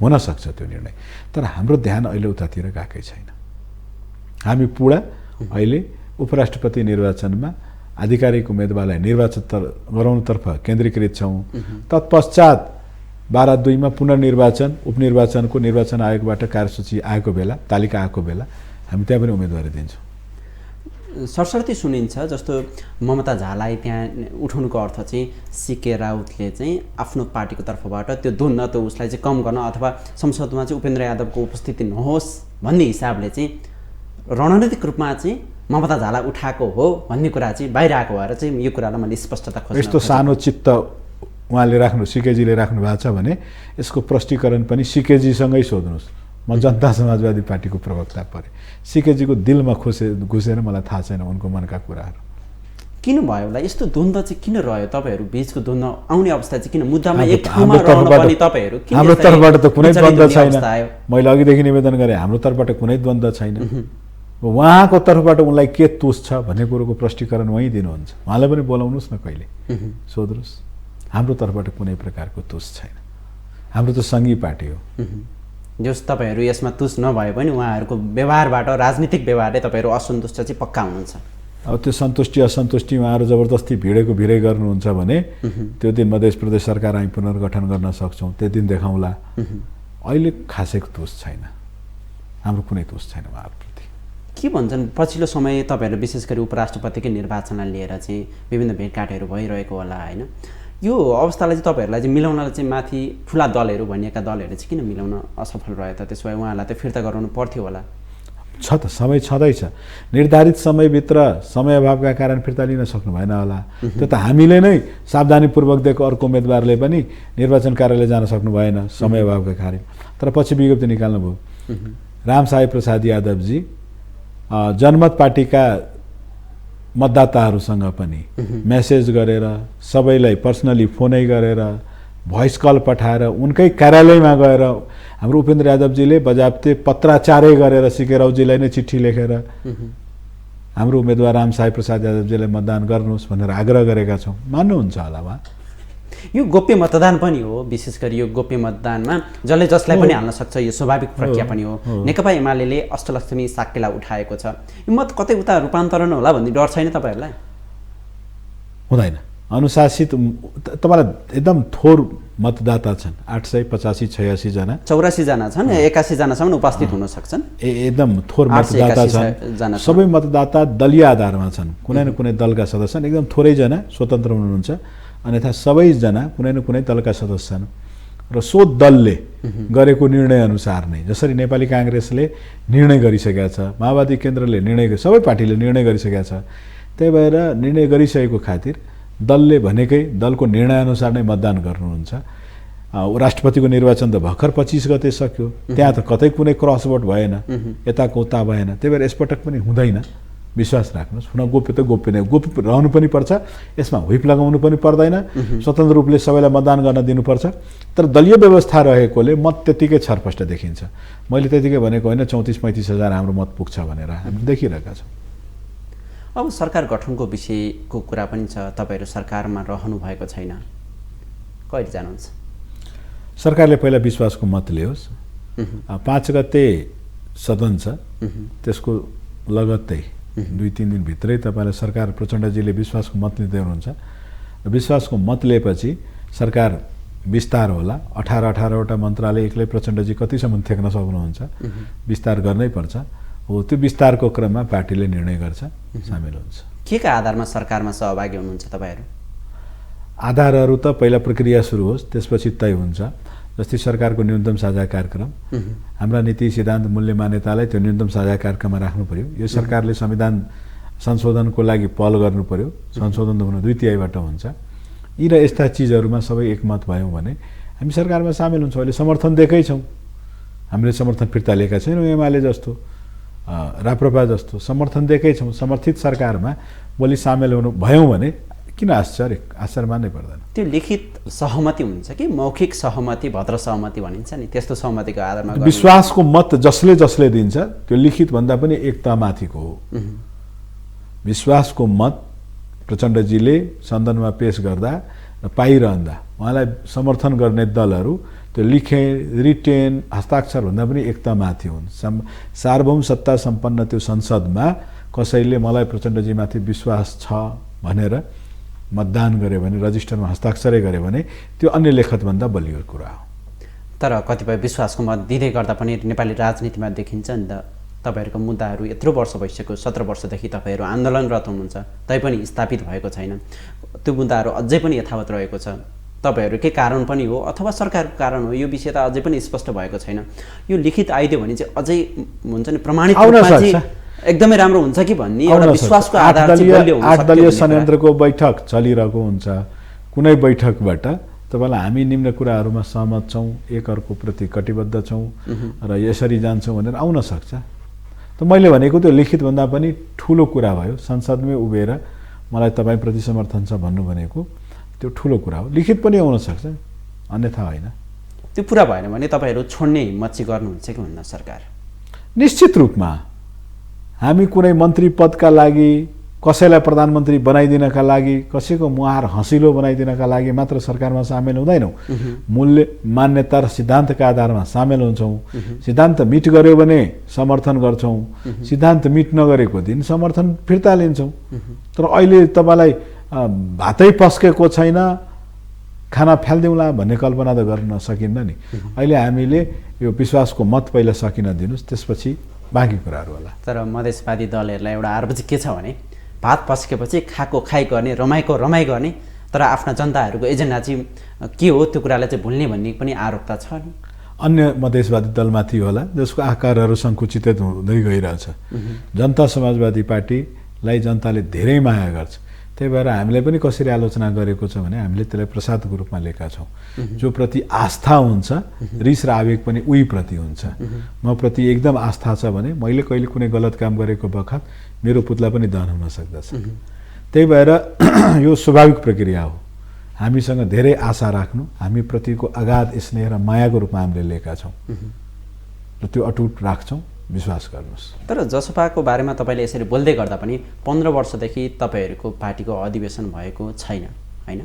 हुन सक्छ त्यो निर्णय। तर हाम्रो ध्यान अहिले उतातिर गएकै छैन। हामी पुरा अहिले उपराष्ट्रपति निर्वाचनमा आधिकारिक उम्मेदवारलाई निर्वाचित गराउनुतर्फ केन्द्रीकृत छौँ। तत्पश्चात 12/2 मा पुनर्निर्वाचन उपनिर्वाचनको निर्वाचन आयोगबाट कार्यसूची आएको बेला, तालिका आएको बेला हामी त्यहाँ पनि उम्मेदवारी दिन्छौँ। सरसर्ती सुनिन्छ जस्तो ममता झालाई त्यहाँ उठाउनुको अर्थ चाहिँ सीके राउतले चाहिँ आफ्नो पार्टीको तर्फबाट त्यो द्वन्द्व त उसलाई चाहिँ कम गर्न अथवा संसदमा चाहिँ उपेन्द्र यादवको उपस्थिति नहोस् भन्ने हिसाबले चाहिँ रणनीतिक रूपमा चाहिँ ममता झालाई उठाएको हो भन्ने कुरा चाहिँ बाहिर आएको भएर चाहिँ यो कुरालाई मैले स्पष्टता खोज्न। यस्तो सानो चित्त उहाँले राख्नु सिकेजीले राख्नु भएको छ भने यसको प्रष्टीकरण पनि सिकेजीसँगै सोध्नुहोस्। म जनता समाजवादी पार्टीको प्रवक्ता परे, सिकेजीको दिलमा घुसेर मलाई थाहा छैन उनको मनका कुराहरू। किन भयो होला यस्तो द्वन्द्व चाहिँ? किन रह्यो तपाईँहरू बीचको द्वन्द्व आउने अवस्था चाहिँ? किन मुद्दामा एक ठाउँमा रहनुपर्ने तपाईँहरू? हाम्रो तर्फबाट त कुनै द्वन्द्व छैन। मैले अघिदेखि निवेदन गरेँ हाम्रो तर्फबाट कुनै द्वन्द्व छैन। उहाँको तर्फबाट उनलाई के तोष छ भन्ने कुरोको प्रष्टीकरण उहाँ दिनुहुन्छ। उहाँलाई पनि बोलाउनुहोस् न, कहिले सोध्नुहोस्। हाम्रो तर्फबाट कुनै प्रकारको तुस छैन। हाम्रो त सङ्घीय पार्टी हो। जस तपाईँहरू यसमा तुस नभए पनि उहाँहरूको व्यवहारबाट, राजनीतिक व्यवहारले तपाईँहरू असन्तुष्ट चाहिँ पक्का हुनुहुन्छ। अब त्यो सन्तुष्टि असन्तुष्टि उहाँहरू जबरजस्ती भिडै गर्नुहुन्छ भने त्यो दिन मध्य प्रदेश सरकार हामी पुनर्गठन गर्न सक्छौँ, त्यो दिन देखाउँला। अहिले खासैको तुस छैन, हाम्रो कुनै तुस छैन उहाँहरूप्रति। के भन्छन् पछिल्लो समय तपाईँहरू विशेष गरी उपराष्ट्रपतिकै निर्वाचनलाई लिएर चाहिँ विभिन्न भेटघाटहरू भइरहेको होला होइन? यो अवस्थालाई चाहिँ तपाईँहरूलाई चाहिँ मिलाउनलाई चाहिँ माथि ठुला दलहरू भनिएका दलहरू चाहिँ किन मिलाउन असफल रह्यो त? त्यसो भए उहाँहरूलाई त फिर्ता गराउनु पर्थ्यो होला। छ त, समय छँदैछ। निर्धारित समयभित्र समय अभावका कारण फिर्ता लिन सक्नु भएन होला। त्यो त हामीले नै सावधानीपूर्वक दिएको अर्को उम्मेदवारले पनि निर्वाचन कार्यालय जान सक्नु भएन समय अभावका कारण। तर पछि विज्ञप्ति निकाल्नुभयो। रामसाई प्रसाद यादवजी जनमत पार्टीका मतदाताहरूसँग पनि मेसेज गरेर, सबैलाई पर्सनली फोनै गरेर, भोइस कल पठाएर, उनकै कार्यालयमा गएर हाम्रो उपेन्द्र यादवजीले बजाप्ते पत्राचारै गरेर सिकेराउजीलाई नै चिठी लेखेर हाम्रो उम्मेदवार रामसाई प्रसाद यादवजीलाई मतदान गर्नुहोस् भनेर आग्रह गरेका छौँ। मान्नुहुन्छ होला उहाँ? यो गोप्य मतदान पनि हो। विशेष गरी यो गोप्य मतदानमा जसले जसलाई पनि हाल्न सक्छ, यो स्वाभाविक प्रक्रिया पनि हो। नेकपा एमाले अष्टलक्ष्मी साक्यलाई उठाएको छ। यो मत कतै उता रूपान्तरण होला भन्ने डर छैन तपाईँहरूलाई? हुँदैन। अनुशासित तपाईँलाई एकदम थोर मतदाता छन्, 885-86 जना, 84 जना छन्, 81 जनासम्म उपस्थित हुन सक्छन्। एकदम थोर मतदाता छन्। सबै मतदाता दलीय आधारमा छन्, कुनै न कुनै दलका सदस्य छन्। एकदम थोरै जना स्वतन्त्र हुनुहुन्छ, अन्यथा सबैजना कुनै न कुनै दलका सदस्य छन्। र सो दलले गरेको निर्णय अनुसार नै, जसरी नेपाली काङ्ग्रेसले निर्णय गरिसकेका छ, माओवादी केन्द्रले निर्णय, सबै पार्टीले निर्णय गरिसकेका छ। त्यही भएर निर्णय गरिसकेको खातिर दलले भनेकै दलको निर्णयअनुसार नै मतदान गर्नुहुन्छ। राष्ट्रपतिको निर्वाचन त भर्खर 25 गते सक्यो, त्यहाँ त कतै कुनै क्रस भोट भएन, यताको उता भएन। त्यही भएर यसपटक पनि हुँदैन, विश्वास राख्नुहोस्। हुन गोप्य त गोप्य नै, गोप्य रहनु पनि पर्छ, यसमा व्हिप लगाउनु पनि पर्दैन, स्वतन्त्र रूपले सबैलाई मतदान गर्न दिनुपर्छ। तर दलीय व्यवस्था रहेकोले मत त्यतिकै छरपष्ट देखिन्छ। मैले त्यतिकै भनेको होइन 34-35 हजार हाम्रो मत पुग्छ भनेर, हामी देखिरहेका छौँ। अब सरकार गठनको विषयको कुरा पनि छ। तपाईँहरू सरकारमा रहनु भएको छैन, कहिले जानुहुन्छ? सरकारले पहिला विश्वासको मत ल्याओस्। 5 गते सदन छ, त्यसको लगत्तै 2-3 दिनभित्रै तपाईँलाई सरकार प्रचण्डजीले विश्वासको मत लिँदै हुनुहुन्छ। विश्वासको मत लिएपछि सरकार विस्तार होला। 18-18वटा मन्त्रालय एक्लै प्रचण्डजी कतिसम्म थेक्न सक्नुहुन्छ, विस्तार गर्नै पर्छ। हो, त्यो विस्तारको क्रममा पार्टीले निर्णय गर्छ, सामेल हुन्छ। के का आधारमा सरकारमा सहभागी हुनुहुन्छ तपाईँहरू? आधारहरू त पहिला प्रक्रिया सुरु होस्, त्यसपछि तय हुन्छ। जस्तै सरकारको न्यूनतम साझा कार्यक्रम, हाम्रा नीति सिद्धान्त मूल्य मान्यतालाई त्यो न्यूनतम साझा कार्यक्रममा राख्नु पर्यो। यो सरकारले संविधान संशोधनको लागि पहल गर्नु पर्यो, संशोधन त हुन 2/3बाट हुन्छ। यी र यस्ता चिजहरूमा सबै एकमत भयौँ भने हामी सरकारमा सामेल हुन्छौँ। अहिले समर्थन दिएकै छौँ, हामीले समर्थन फिर्ता लिएका छैनौँ। एमाले जस्तो, राप्रपा जस्तो समर्थन दिएकै छौँ। समर्थित सरकारमा भोलि सामेल हुनु भयौँ भने किन आश्चर्य मान्नै पर्दैन। त्यो लिखित सहमति हुन्छ कि मौखिक सहमति, भद्र सहमति भनिन्छ नि, त्यस्तो सहमतिको आधारमा विश्वासको मत जसले जसले दिन्छ त्यो लिखित भन्दा पनि एकतामाथिको हो। विश्वासको मत प्रचण्डजीले सदनमा पेश गर्दा र पाइरहँदा उहाँलाई समर्थन गर्ने दलहरू त्यो लिखे रिटेन हस्ताक्षर भन्दा पनि एकतामाथि हुन्। सार्वभौम सत्ता सम्पन्न त्यो संसदमा कसैले मलाई प्रचण्डजीमाथि विश्वास छ भनेर मतदान गर्यो भने, रजिस्टरमा हस्ताक्षरै गर्यो भने त्यो अन्य लेखतभन्दा बलियो कुरा हो। तर कतिपय विश्वासको मत दिँदै गर्दा पनि नेपाली राजनीतिमा देखिन्छ नि त, तपाईँहरूको मुद्दाहरू यत्रो वर्ष भइसक्यो, 17 वर्षदेखि तपाईँहरू आन्दोलनरत हुनुहुन्छ, तैपनि स्थापित भएको छैन। त्यो मुद्दाहरू अझै पनि यथावत रहेको छ। तपाईँहरूकै कारण पनि हो अथवा सरकारको कारण हो, यो विषय त अझै पनि स्पष्ट भएको छैन। यो लिखित आइदियो भने चाहिँ अझै हुन्छ नि, प्रमाणित रूपमा चाहिँ एकदमै राम्रो हुन्छ कि भन्ने एउटा विश्वासको आधार चाहिँ बलियो हुन्छ। 8 दलीय संयन्त्रको बैठक चलिरहेको हुन्छ। कुनै बैठकबाट तपाईँलाई हामी निम्न कुराहरूमा सहमत छौँ, एकअर्को प्रति कटिबद्ध छौँ र यसरी जान्छौँ भनेर आउन सक्छ। त मैले भनेको त्यो लिखितभन्दा पनि ठुलो कुरा भयो। संसदमै उभिएर मलाई तपाईँप्रति समर्थन छ भन्नु भनेको त्यो ठुलो कुरा हो। लिखित पनि आउन सक्छ, अन्यथा होइन। त्यो पुरा भएन भने तपाईँहरू छोड्ने हिम्मत चाहिँ गर्नुहुन्छ कि हुन्न सरकार? निश्चित रूपमा हामी कुनै मन्त्री पदका लागि कसैलाई प्रधानमन्त्री बनाइदिनका लागि, कसैको मुहार हँसिलो बनाइदिनका लागि मात्र सरकारमा सामेल हुँदैनौँ। मूल्य, मान्यता र सिद्धान्तका आधारमा सामेल हुन्छौँ। सिद्धान्त मिट गर्यो भने समर्थन गर्छौँ, सिद्धान्त मिट नगरेको दिन समर्थन फिर्ता लिन्छौँ। तर अहिले तपाईँलाई भातै पस्केको छैन, खाना फ्यालिदिउँला भन्ने कल्पना त गर्न सकिन्न नि। अहिले हामीले यो विश्वासको मत पहिला सकिन दिनुहोस्, त्यसपछि बाँकी कुराहरू होला। तर मधेसवादी दलहरूलाई एउटा आरोप चाहिँ के छ भने भात पस्केपछि खाएको खाइ गर्ने, रमाइको रमाइ गर्ने, तर आफ्ना जनताहरूको एजेन्डा चाहिँ के हो त्यो कुरालाई चाहिँ भुल्ने भन्ने पनि आरोप त छ नि। अन्य मधेसवादी दलमाथि होला जसको आकारहरू सङ्कुचित हुँदै गइरहेछ। जनता समाजवादी पार्टीलाई जनताले धेरै माया गर्छ, त्यही भएर हामीले पनि कसरी आलोचना गरेको छ भने हामीले त्यसलाई प्रसादको रूपमा लिएका छौँ। जो प्रति आस्था हुन्छ, रिस र आवेग पनि उही प्रति हुन्छ। म प्रति एकदम आस्था छ भने मैले कहिले कुनै गलत काम गरेको बखत मेरो पुतला पनि दहन हुन सक्दछ। त्यही भएर यो स्वाभाविक प्रक्रिया हो। हामीसँग धेरै आशा राख्नु, हामी प्रतिको अगाध स्नेह र मायाको रूपमा हामीले लिएका छौँ र त्यो अटुट राख्छौँ, विश्वास गर्नुहोस्। तर जसपाको बारेमा तपाईँले यसरी बोल्दै गर्दा पनि 15 वर्षदेखि तपाईँहरूको पार्टीको अधिवेशन भएको छैन, होइन?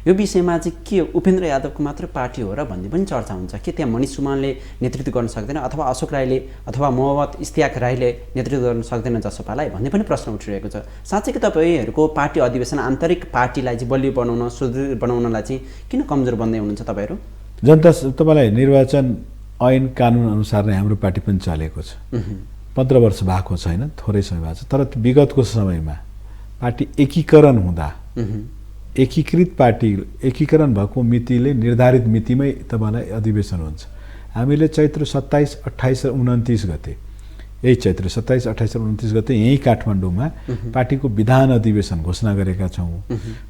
यो विषयमा चाहिँ के उपेन्द्र यादवको मात्र पार्टी हो र भन्ने पनि चर्चा हुन्छ कि त्यहाँ मनिष सुमानले नेतृत्व गर्न सक्दैन, अथवा अशोक राईले अथवा मोहम्मद इस्तियाक राईले नेतृत्व गर्न सक्दैन जसपालाई भन्ने पनि प्रश्न उठिरहेको छ। साँच्चै कि तपाईँहरूको पार्टी अधिवेशन आन्तरिक पार्टीलाई चाहिँ बलियो बनाउन, सुदृढ बनाउनलाई चाहिँ किन कमजोर बन्दै हुनुहुन्छ तपाईँहरू? जनता तपाईँलाई निर्वाचन ऐन कानुन अनुसार नै हाम्रो पार्टी पनि चलेको छ। 15 वर्ष भएको छैन, थोरै समय भएको छ। तर विगतको समयमा पार्टी एकीकरण हुँदा, एकीकृत पार्टी एकीकरण भएको मितिले निर्धारित मितिमै तपाईँलाई अधिवेशन हुन्छ। हामीले चैत्र 27, 28 र 29 गते, यही चैत्र 27, 28 र 29 गते यहीँ काठमाडौँमा पार्टीको विधान अधिवेशन घोषणा गरेका छौँ।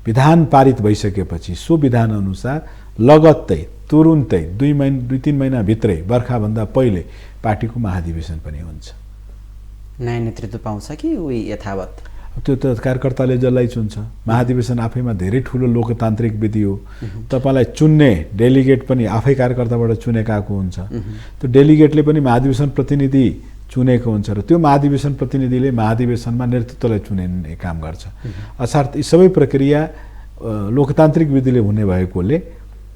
विधान पारित भइसकेपछि सो विधान अनुसार लगत्तै तुरुन्तै 2-3 महिनाभित्रै बर्खाभन्दा पहिले पार्टीको महाधिवेशन पनि हुन्छ। नयाँ नेतृत्व पाउँछ कि उही यथावत? त्यो त कार्यकर्ताले जसलाई चुन्छ। महाधिवेशन आफैमा धेरै ठुलो लोकतान्त्रिक विधि हो। तपाईँलाई चुन्ने डेलिगेट पनि आफै कार्यकर्ताबाट चुनेका हुन्छ। त्यो डेलिगेटले पनि महाधिवेशन प्रतिनिधि चुनेको हुन्छ र त्यो महाधिवेशन प्रतिनिधिले महाधिवेशनमा नेतृत्वलाई चुने काम गर्छ। अर्थात् यी सबै प्रक्रिया लोकतान्त्रिक विधिले हुने भएकोले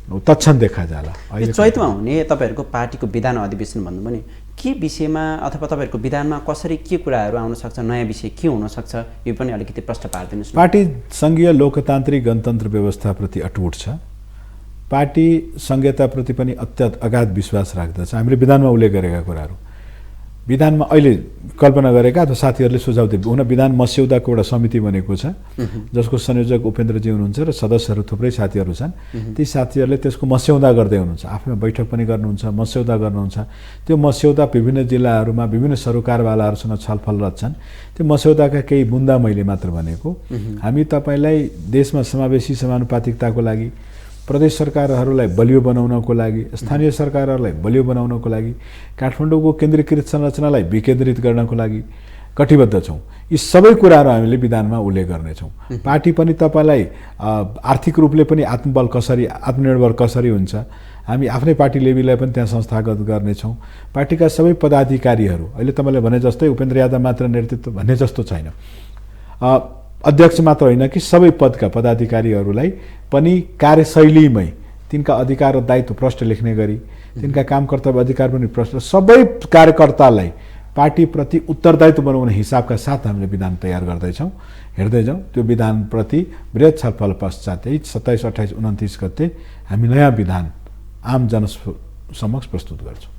तत्क्षण देखा जाला। चैतमा हुने तपाईँहरूको पार्टीको विधान अधिवेशन भन्नु पनि के विषयमा अथवा तपाईँहरूको विधानमा कसरी के कुराहरू आउन सक्छ, नयाँ विषय के हुन सक्छ, यो पनि अलिकति प्रश्न पारिदिनुहोस्। पार्टी सङ्घीय लोकतान्त्रिक गणतन्त्र व्यवस्थाप्रति अटुट छ। पार्टी संहिताप्रति पनि अत्यन्त अगाध विश्वास राख्दछ। हामीले विधानमा उल्लेख गरेका कुराहरू विधानमा अहिले कल्पना गरेका अथवा साथीहरूले सुझाव दिए हुन विधान मस्यौदाको एउटा समिति बनेको छ जसको संयोजक उपेन्द्रजी हुनुहुन्छ र सदस्यहरू थुप्रै साथीहरू छन्। ती साथीहरूले त्यसको मस्यौदा गर्दै हुनुहुन्छ, आफैमा बैठक पनि गर्नुहुन्छ, मस्यौदा गर्नुहुन्छ। त्यो मस्यौदा विभिन्न जिल्लाहरूमा विभिन्न सरकारवालाहरूसँग छलफल रच्छन्। त्यो मस्यौदाका केही बुन्दा मैले मात्र भनेको। हामी तपाईँलाई देशमा समावेशी समानुपातिकताको लागि, प्रदेश सरकारहरूलाई बलियो बनाउनको लागि, स्थानीय सरकारहरूलाई बलियो बनाउनको लागि, काठमाडौँको केन्द्रीकृत संरचनालाई विकेन्द्रित गर्नको लागि कटिबद्ध छौँ। यी सबै कुराहरू हामीले विधानमा उल्लेख गर्नेछौँ। पार्टी पनि तपाईँलाई आर्थिक रूपले पनि आत्मनिर्भर कसरी हुन्छ, हामी आफ्नै पार्टी लेभललाई पनि त्यहाँ संस्थागत गर्नेछौँ। पार्टीका सबै पदाधिकारीहरू अहिले तपाईँले भने जस्तै उपेन्द्र यादव मात्र नेतृत्व भन्ने जस्तो छैन। अध्यक्ष मात्र होइन कि सबै पदका पदाधिकारीहरूलाई पनि कार्यशैलीमै तिनका अधिकार र दायित्व प्रष्ट लेख्ने गरी, तिनका काम कर्तव्य अधिकार पनि प्रष्ट, सबै कार्यकर्तालाई पार्टीप्रति उत्तरदायित्व बनाउने हिसाबका साथ हामीले विधान तयार गर्दैछौँ, हेर्दै जाउँ। त्यो विधानप्रति वृहत छलफल पश्चात 27, 28, 29 गते हामी नयाँ विधान आम जनसमक्ष प्रस्तुत गर्छौँ।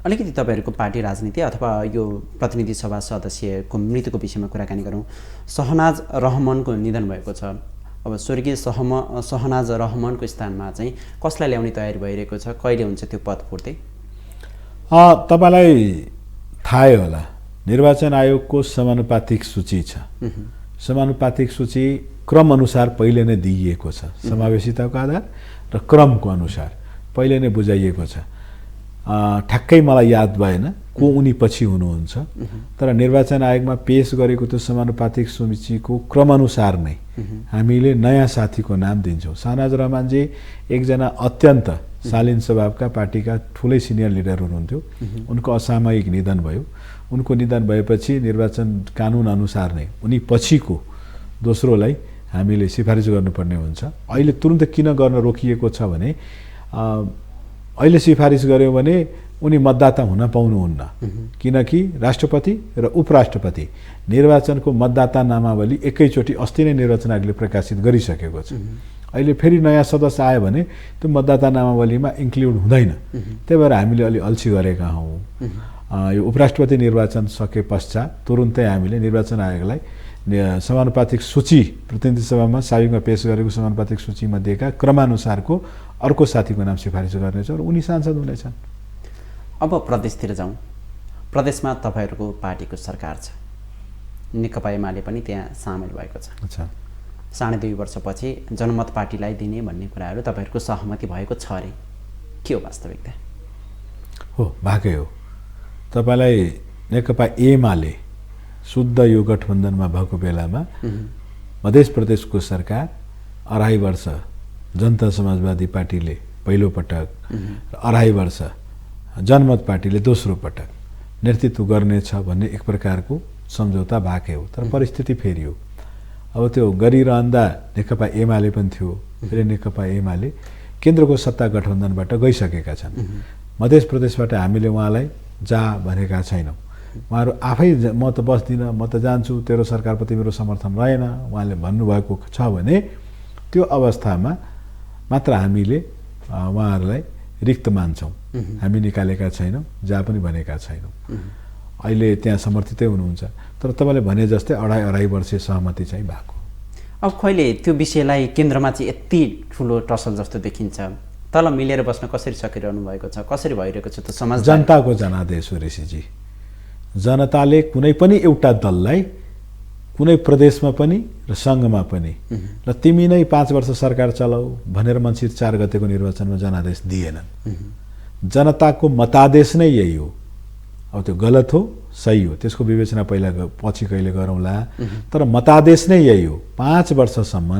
अलिकति तपाईँहरूको पार्टी राजनीति अथवा यो प्रतिनिधि सभा सदस्यको मृत्युको विषयमा कुराकानी गरौँ। सहनाज रहमानको निधन भएको छ। अब स्वर्गीय सहनाज रहमानको स्थानमा चाहिँ कसलाई ल्याउने तयारी भइरहेको छ, कहिले हुन्छ त्यो पद पूर्ति? तपाईँलाई थाहै होला निर्वाचन आयोगको समानुपातिक सूची छ। समानुपातिक सूची क्रम अनुसार पहिले नै दिइएको छ। समावेशिताको आधार र क्रमको अनुसार पहिले नै बुझाइएको छ। ठ्याक्कै मलाई याद भएन को उनी पछि हुनुहुन्छ, तर निर्वाचन आयोगमा पेश गरेको त्यो समानुपातिक सूचीको क्रमअनुसार नै हामीले नयाँ साथीको नाम दिन्छौँ। सहनाज रहमानजी एकजना अत्यन्त शालीन स्वभावका पार्टीका ठुलै सिनियर लिडर हुनुहुन्थ्यो। उनको असामयिक निधन भयो। उनको निधन भएपछि निर्वाचन कानुन अनुसार नै उनी पछिको दोस्रोलाई हामीले सिफारिस गर्नुपर्ने हुन्छ। अहिले तुरुन्तै किन गर्न रोकिएको छ भने अहिले सिफारिस गर्यो भने उनी मतदाता हुन पाउनुहुन्न, किनकि राष्ट्रपति र उपराष्ट्रपति निर्वाचनको मतदाता नामावली एकैचोटि अस्ति नै निर्वाचन आयोगले प्रकाशित गरिसकेको छ। अहिले फेरि नयाँ सदस्य आयो भने त्यो मतदाता नामावलीमा इन्क्लुड हुँदैन। त्यही भएर हामीले अलि अल्छी गरेका हौँ। यो उपराष्ट्रपति निर्वाचन सके पश्चात तुरुन्तै हामीले निर्वाचन आयोगलाई समानुपातिक सूची प्रतिनिधि सभामा साविकमा पेश गरेको समानुपातिक सूचीमा दिएका क्रमानुसारको अर्को साथीको नाम सिफारिस गर्नेछ र उनी सांसद हुनेछन्। अब प्रदेशतिर जाउँ। प्रदेशमा तपाईँहरूको पार्टीको सरकार छ, नेकपा एमाले पनि त्यहाँ सामेल भएको छ। अच्छा, 2.5 वर्षपछि जनमत पार्टीलाई दिने भन्ने कुराहरू तपाईँहरूको सहमति भएको छ अरे, के हो वास्तविकता? हो, भएकै हो। तपाईँलाई नेकपा एमाले शुद्ध यो गठबन्धनमा भएको बेलामा मध्य प्रदेशको सरकार 2.5 वर्ष जनता समाजवादी पार्टीले पहिलो पटक, 2.5 वर्ष जनमत पार्टीले दोस्रो पटक नेतृत्व गर्नेछ भन्ने एक प्रकारको सम्झौता भएकै हो। तर परिस्थिति फेरि हो। अब त्यो गरिरहँदा नेकपा एमाले पनि थियो, फेरि नेकपा एमाले केन्द्रको सत्ता गठबन्धनबाट गइसकेका छन्। मध्य प्रदेशबाट हामीले उहाँलाई जा भनेका छैनौँ। उहाँहरू आफै म त बस्दिनँ, म त जान्छु, तेरो सरकारप्रति मेरो समर्थन रहेन उहाँले भन्नुभएको छ भने त्यो अवस्थामा मात्र हामीले उहाँहरूलाई रिक्त मान्छौँ। हामी निकालेका छैनौँ, जहाँ पनि भनेका छैनौँ। अहिले त्यहाँ समर्थितै हुनुहुन्छ। तर तपाईँले भने जस्तै 2.5 वर्ष सहमति चाहिँ भएको। अब कहिले त्यो विषयलाई केन्द्रमा चाहिँ यति ठुलो टसल जस्तो देखिन्छ, तल मिलेर बस्न कसरी सकिरहनु भएको छ, कसरी भइरहेको छ त समाज? जनताको जनादेश हो ऋषिजी। जनताले कुनै पनि एउटा दललाई कुनै प्रदेशमा पनि र सङ्घमा पनि र तिमी नै 5 वर्ष सरकार चलाऊ भनेर मङ्सिर 4 गतेको निर्वाचनमा जनादेश दिएनन्। जनताको मतादेश नै यही हो। अब त्यो गलत हो सही हो त्यसको विवेचना पहिला पछि कहिले गरौँला, तर मतादेश नै यही हो। 5 वर्षसम्म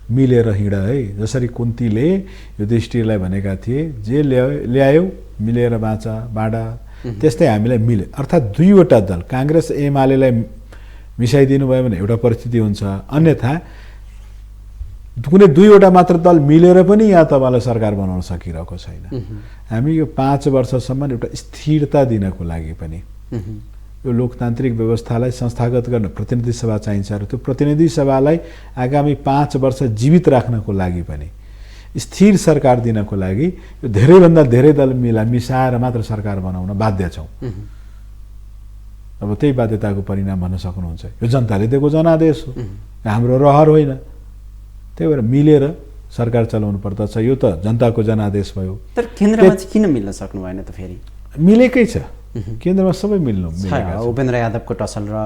मिलेर हिँड है। जसरी कुन्तीले युधिष्ठिरलाई भनेका थिए, जे ल्यायो मिलेर बाँड, त्यस्तै हामीलाई मिले। अर्थात् दुईवटा दल काङ्ग्रेस एमालेलाई मिसाइदिनु भयो भने एउटा परिस्थिति हुन्छ, अन्यथा कुनै दुईवटा मात्र दल मिलेर पनि यहाँ तपाईँलाई सरकार बनाउन सकिरहेको छैन। हामी यो 5 वर्षसम्म एउटा स्थिरता दिनको लागि पनि यो लोकतान्त्रिक व्यवस्थालाई संस्थागत गर्न प्रतिनिधि सभा चाहिन्छ र त्यो प्रतिनिधि सभालाई आगामी 5 वर्ष जीवित राख्नको लागि पनि स्थिर सरकार दिनको लागि यो धेरैभन्दा धेरै दल मिसाएर मात्र सरकार बनाउन बाध्य छौँ। अब त्यही बाध्यताको परिणाम भन्न सक्नुहुन्छ। यो जनताले दिएको जनादेश हो, हाम्रो रहर होइन। त्यही भएर मिलेर सरकार चलाउनु पर्दछ। यो त जनताको जनादेश भयो। तर केन्द्रमा चाहिँ किन मिल्न सक्नु भएन त? फेरि मिलेकै छ, केन्द्रमा सबै मिलेका छ। उपेन्द्र यादवको टसल र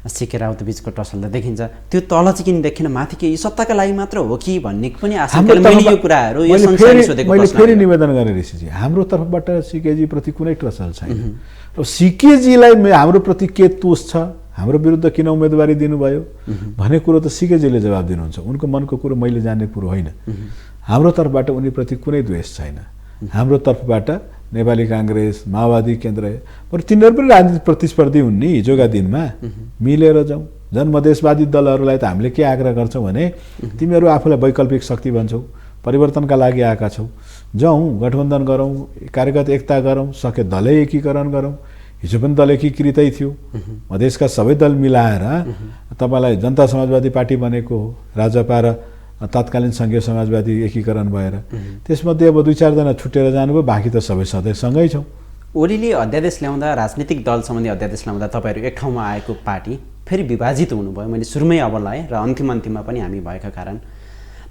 सिके राउत बिचको टसल त देखिन्छ, त्यो तल चाहिँ किन देखिन? माथि के सत्ताका लागि मात्र हो कि भन्ने पनि आशंका मिलियो कुराहरू यो संसारले सोधेको प्रश्न। मैले फेरि निवेदन गरेँ ऋषिजी, हाम्रो तर्फबाट सिकेजी प्रति कुनै टसल छैन। र सिकेजीलाई हाम्रो प्रति के तोष छ, हाम्रो विरुद्ध किन उम्मेदवारी दिनुभयो भन्ने कुरो त सिकेजीले जवाब दिनुहुन्छ। उनको मनको कुरो मैले जान्ने कुरो होइन। हाम्रो तर्फबाट उनीप्रति कुनै द्वेष छैन। हाम्रो तर्फबाट नेपाली काङ्ग्रेस, माओवादी केन्द्र, तिनीहरू पनि राजनीतिक प्रतिस्पर्धी हुन् नि। हिजोका दिनमा मिलेर जाउँ। जनमधेसवादी दलहरूलाई त हामीले के आग्रह गर्छौँ भने तिमीहरू आफूलाई वैकल्पिक शक्ति भन्छौ, परिवर्तनका लागि आएका छौ, जाउँ गठबन्धन गरौँ, कार्यगत एकता गरौँ, सके दलै एकीकरण गरौँ। हिजो पनि दल एकीकृतै थियो। मधेसका सबै दल मिलाएर तपाईँलाई जनता समाजवादी पार्टी बनेको हो। राजपा र तत्कालीन सङ्घीय समाजवादी एकीकरण भएर त्यसमध्ये अब 2-4 जना छुटेर जानुभयो, बाँकी त सबै सधैँ सँगै छौँ। ओलीले अध्यादेश ल्याउँदा, राजनीतिक दल सम्बन्धी अध्यादेश ल्याउँदा तपाईँहरू एक ठाउँमा आएको पार्टी फेरि विभाजित हुनुभयो। मैले सुरुमै अब लाएँ र अन्तिममा पनि हामी भएका कारण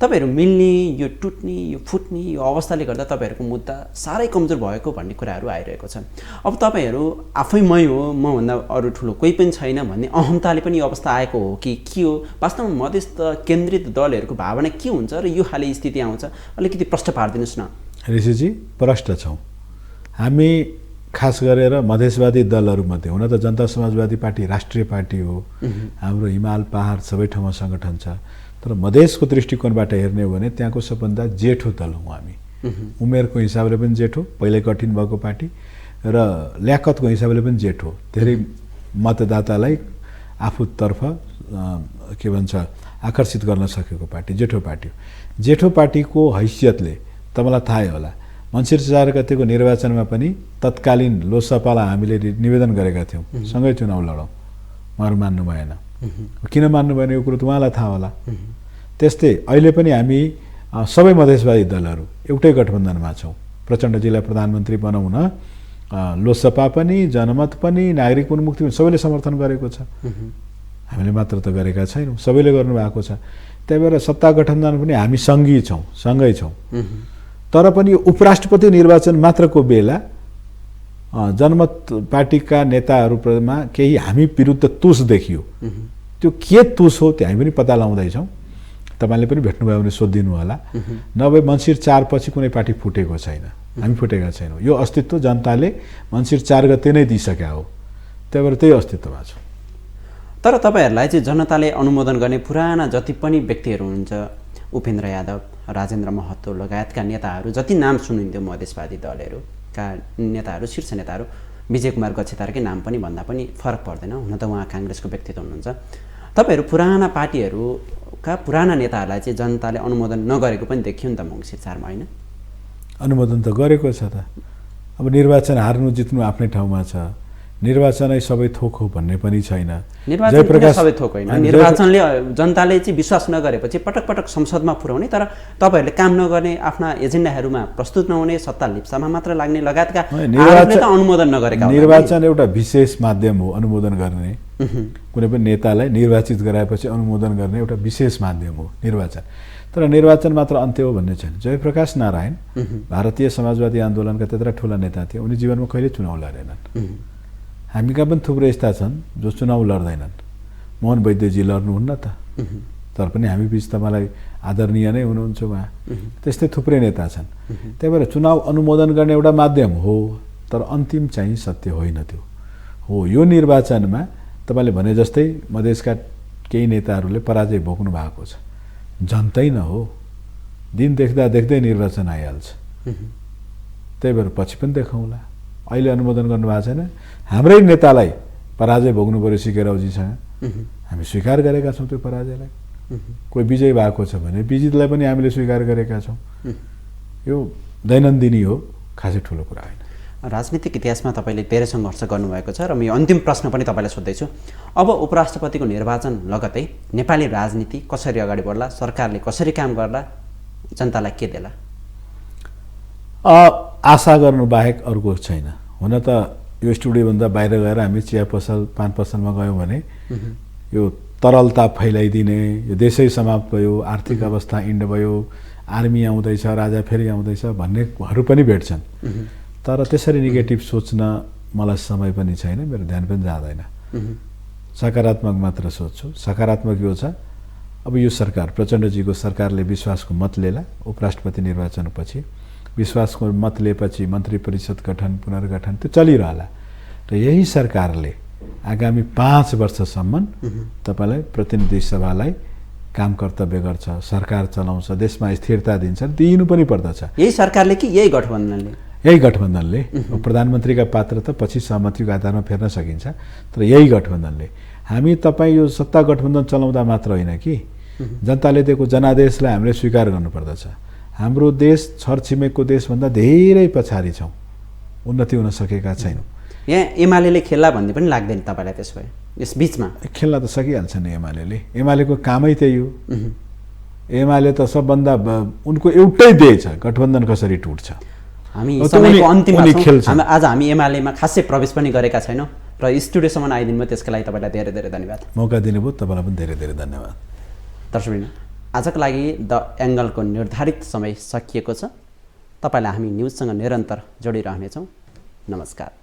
तपाईँहरू मिल्ने, यो टुट्ने, यो फुट्ने यो अवस्थाले गर्दा तपाईँहरूको मुद्दा साह्रै कमजोर भएको भन्ने कुराहरू आइरहेको छ। अब तपाईँहरू आफै मै हो, मभन्दा अरू ठुलो कोही पनि छैन भन्ने अहमताले पनि यो अवस्था आएको हो कि के हो? वास्तवमा मधेस केन्द्रित दलहरूको भावना के हुन्छ र यो खाले स्थिति आउँछ? अलिकति प्रश्न पारिदिनुहोस् न। ऋषिजी, प्रष्ट छौँ हामी। खास गरेर मधेसवादी दलहरूमध्ये, हुन त जनता समाजवादी पार्टी राष्ट्रिय पार्टी हो, हाम्रो हिमाल पहाड सबै ठाउँमा सङ्गठन छ। तर मधेसको दृष्टिकोणबाट हेर्ने हो भने त्यहाँको सबभन्दा जेठो दल हौँ हामी। उमेरको हिसाबले पनि जेठो, पहिल्यै गठित भएको पार्टी, र ल्याकतको हिसाबले पनि जेठो। धेरै मतदातालाई आफूतर्फ के भन्छ आकर्षित गर्न सकेको पार्टी जेठो पार्टी हो। जेठो पार्टीको हैसियतले तपाईँलाई थाहै होला मङ्सिर 4 गतेको निर्वाचनमा पनि तत्कालीन लोकसभालाई हामीले निवेदन गरेका थियौँ सँगै चुनाव लडौँ, उहाँहरू मान्नु भएन। किन मान्नु भएन यो कुरो त उहाँलाई थाहा होला। त्यस्तै अहिले पनि हामी सबै मधेसवादी दलहरू एउटै गठबन्धनमा छौँ। प्रचण्डजीलाई प्रधानमन्त्री बनाउन लोकसभा पनि जनमत पनि नागरिक उन्मुक्ति पनि सबैले समर्थन गरेको छ। हामीले मात्र त गरेका छैनौँ, सबैले गर्नुभएको छ। त्यही भएर सत्ता गठबन्धन पनि हामी सँगै छौँ। तर पनि यो उपराष्ट्रपति निर्वाचन मात्रको बेला जनमत पार्टीका नेताहरूमा केही हामी विरुद्ध तुस देखियो। त्यो के तुस हो त्यो हामी पनि पत्ता लगाउँदैछौँ। तपाईँले पनि भेट्नुभयो भने सोधिदिनु होला। नभए मङ्सिर 4 पछि कुनै पार्टी फुटेको छैन, हामी फुटेका छैनौँ। यो अस्तित्व जनताले मङ्सिर 4 गते नै दिइसक्या हो। त्यही भएर त्यही अस्तित्वमा छ। तर तपाईँहरूलाई चाहिँ जनताले अनुमोदन गर्ने पुराना जति पनि व्यक्तिहरू हुनुहुन्छ, उपेन्द्र यादव, राजेन्द्र महतो लगायतका नेताहरू जति नाम सुनिन्थ्यो मधेसवादी दलहरूका नेताहरू, शीर्ष नेताहरू, विजय कुमार गच्छेतारकै नाम पनि भन्दा पनि फरक पर्दैन। हुन त उहाँ काङ्ग्रेसको व्यक्तित्व हुनुहुन्छ। तपाईँहरू पुराना पार्टीहरूका पुराना नेताहरूलाई चाहिँ जनताले अनुमोदन नगरेको पनि देखियो नि त मङ्सिर 4 मा, होइन? अनुमोदन त गरेको छ त। अब निर्वाचन हार्नु जित्नु आफ्नै ठाउँमा छ। निर्वाचनै सबै थोक हो भन्ने पनि छैन। निर्वाचन सबै थोक होइन। निर्वाचनले जनताले चाहिँ विश्वास नगरेपछि पटक पटक संसदमा पुर्याउने, तर तपाईँहरूले काम नगर्ने, आफ्ना एजेन्डाहरूमा प्रस्तुत नहुने, सत्ता लिप्सामा मात्र लाग्ने लगायतका आरोपले त अनुमोदन नगरेका। निर्वाचन एउटा विशेष माध्यम हो अनुमोदन गर्ने। कुनै पनि नेतालाई निर्वाचित गराएपछि अनुमोदन गर्ने एउटा विशेष माध्यम हो निर्वाचन। तर निर्वाचन मात्र अन्त्य हो भन्ने छैन। जयप्रकाश नारायण भारतीय समाजवादी आन्दोलनका त्यत्रा ठुला नेता थिए, उनी जीवनमा कहिले चुनाव लडेनन्। हामीका पनि थुप्रै यस्ता छन् जो चुनाव लड्दैनन्। मोहन वैद्यजी लड्नुहुन्न त, तर पनि हामी बिच तपाईँलाई आदरणीय नै हुनुहुन्छ उहाँ। त्यस्तै थुप्रै नेता छन्। त्यही भएर चुनाव अनुमोदन गर्ने एउटा माध्यम हो, तर अन्तिम चाहिँ सत्य होइन त्यो हो। यो निर्वाचनमा तपाईँले भने जस्तै मधेसका केही नेताहरूले पराजय भोग्नु भएको छ। जनतै न हो, दिन देख्दा देख्दै निर्वाचन आइहाल्छ। त्यही भएर पछि पनि देखाउँला। अहिले अनुमोदन गर्नुभएको छैन। हाम्रै नेतालाई पराजय भोग्नु पऱ्यो सिकेराउजीसँग, हामी स्वीकार गरेका छौँ त्यो पराजयलाई। कोही विजय भएको छ भने विजितलाई पनि हामीले स्वीकार गरेका छौँ। यो दैनन्दिनी हो, खासै ठुलो कुरा होइन। राजनीतिक इतिहासमा तपाईँले धेरै सङ्घर्ष गर्नुभएको छ र म यो अन्तिम प्रश्न पनि तपाईँलाई सोध्दैछु। अब उपराष्ट्रपतिको निर्वाचन लगतै नेपाली राजनीति कसरी अगाडि बढ्ला, सरकारले कसरी काम गर्ला, जनतालाई के देला? आशा गर्नु बाहेक अर्को छैन। हुन त यो स्टुडियोभन्दा बाहिर गएर हामी चिया पसल पान पसलमा गयौँ भने यो तरलता फैलाइदिने, यो देशै समाप्त भयो, आर्थिक अवस्था इन्ड भयो, आर्मी आउँदैछ, राजा फेरि आउँदैछ भन्नेहरू पनि भेट्छन्। तर त्यसरी नेगेटिभ सोच्न मलाई समय पनि छैन, मेरो ध्यान पनि जाँदैन। सकारात्मक मात्र सोच्छु। सकारात्मक यो छ, अब यो सरकार प्रचण्डजीको सरकारले विश्वासको मत लिएला। उपराष्ट्रपति निर्वाचनपछि विश्वासको मत लिएपछि मन्त्री परिषद गठन पुनर्गठन त्यो चलिरहला र यही सरकारले आगामी 5 वर्षसम्म तपाईँलाई प्रतिनिधि सभालाई काम कर्तव्य गर्छ, सरकार चलाउँछ, देशमा स्थिरता दिन्छ, दिनु पनि पर्दछ। यही सरकारले कि यही गठबन्धनले? यही गठबन्धनले। प्रधानमन्त्रीका पात्र त पछि सहमतिको आधारमा फेर्न सकिन्छ, तर यही गठबन्धनले। हामी तपाईँ यो सत्ता गठबन्धन चलाउँदा मात्र होइन कि जनताले दिएको जनादेशलाई हामीले स्वीकार गर्नुपर्दछ। हाम्रो देश छरछिमेकको देशभन्दा धेरै पछाडि छौँ, उन्नति हुन सकेका छैनौँ। यहाँ एमाले खेल्ला भन्ने पनि लाग्दैन तपाईँलाई? त्यसो भए यस बिचमा खेल्न त सकिहाल्छ नि एमाले। एमालेको कामै त्यही हो। एमाले त सबभन्दा उनको एउटै ध्येय छ, गठबन्धन कसरी टुट्छ। हामी समयको अन्तिममा छौँ। आज हामी एमालेमा खासै प्रवेश पनि गरेका छैनौँ र स्टुडियोसम्म आइदिनु भयो, त्यसको लागि तपाईँलाई धेरै धेरै धन्यवाद। मौका दिनुभयो, तपाईँलाई पनि धेरै धेरै धन्यवाद। दर्शकवृन्द, आजको लागि द एङ्गलको निर्धारित समय सकिएको छ। तपाईँलाई हामी न्युजसँग निरन्तर जोडिरहनेछौँ। नमस्कार।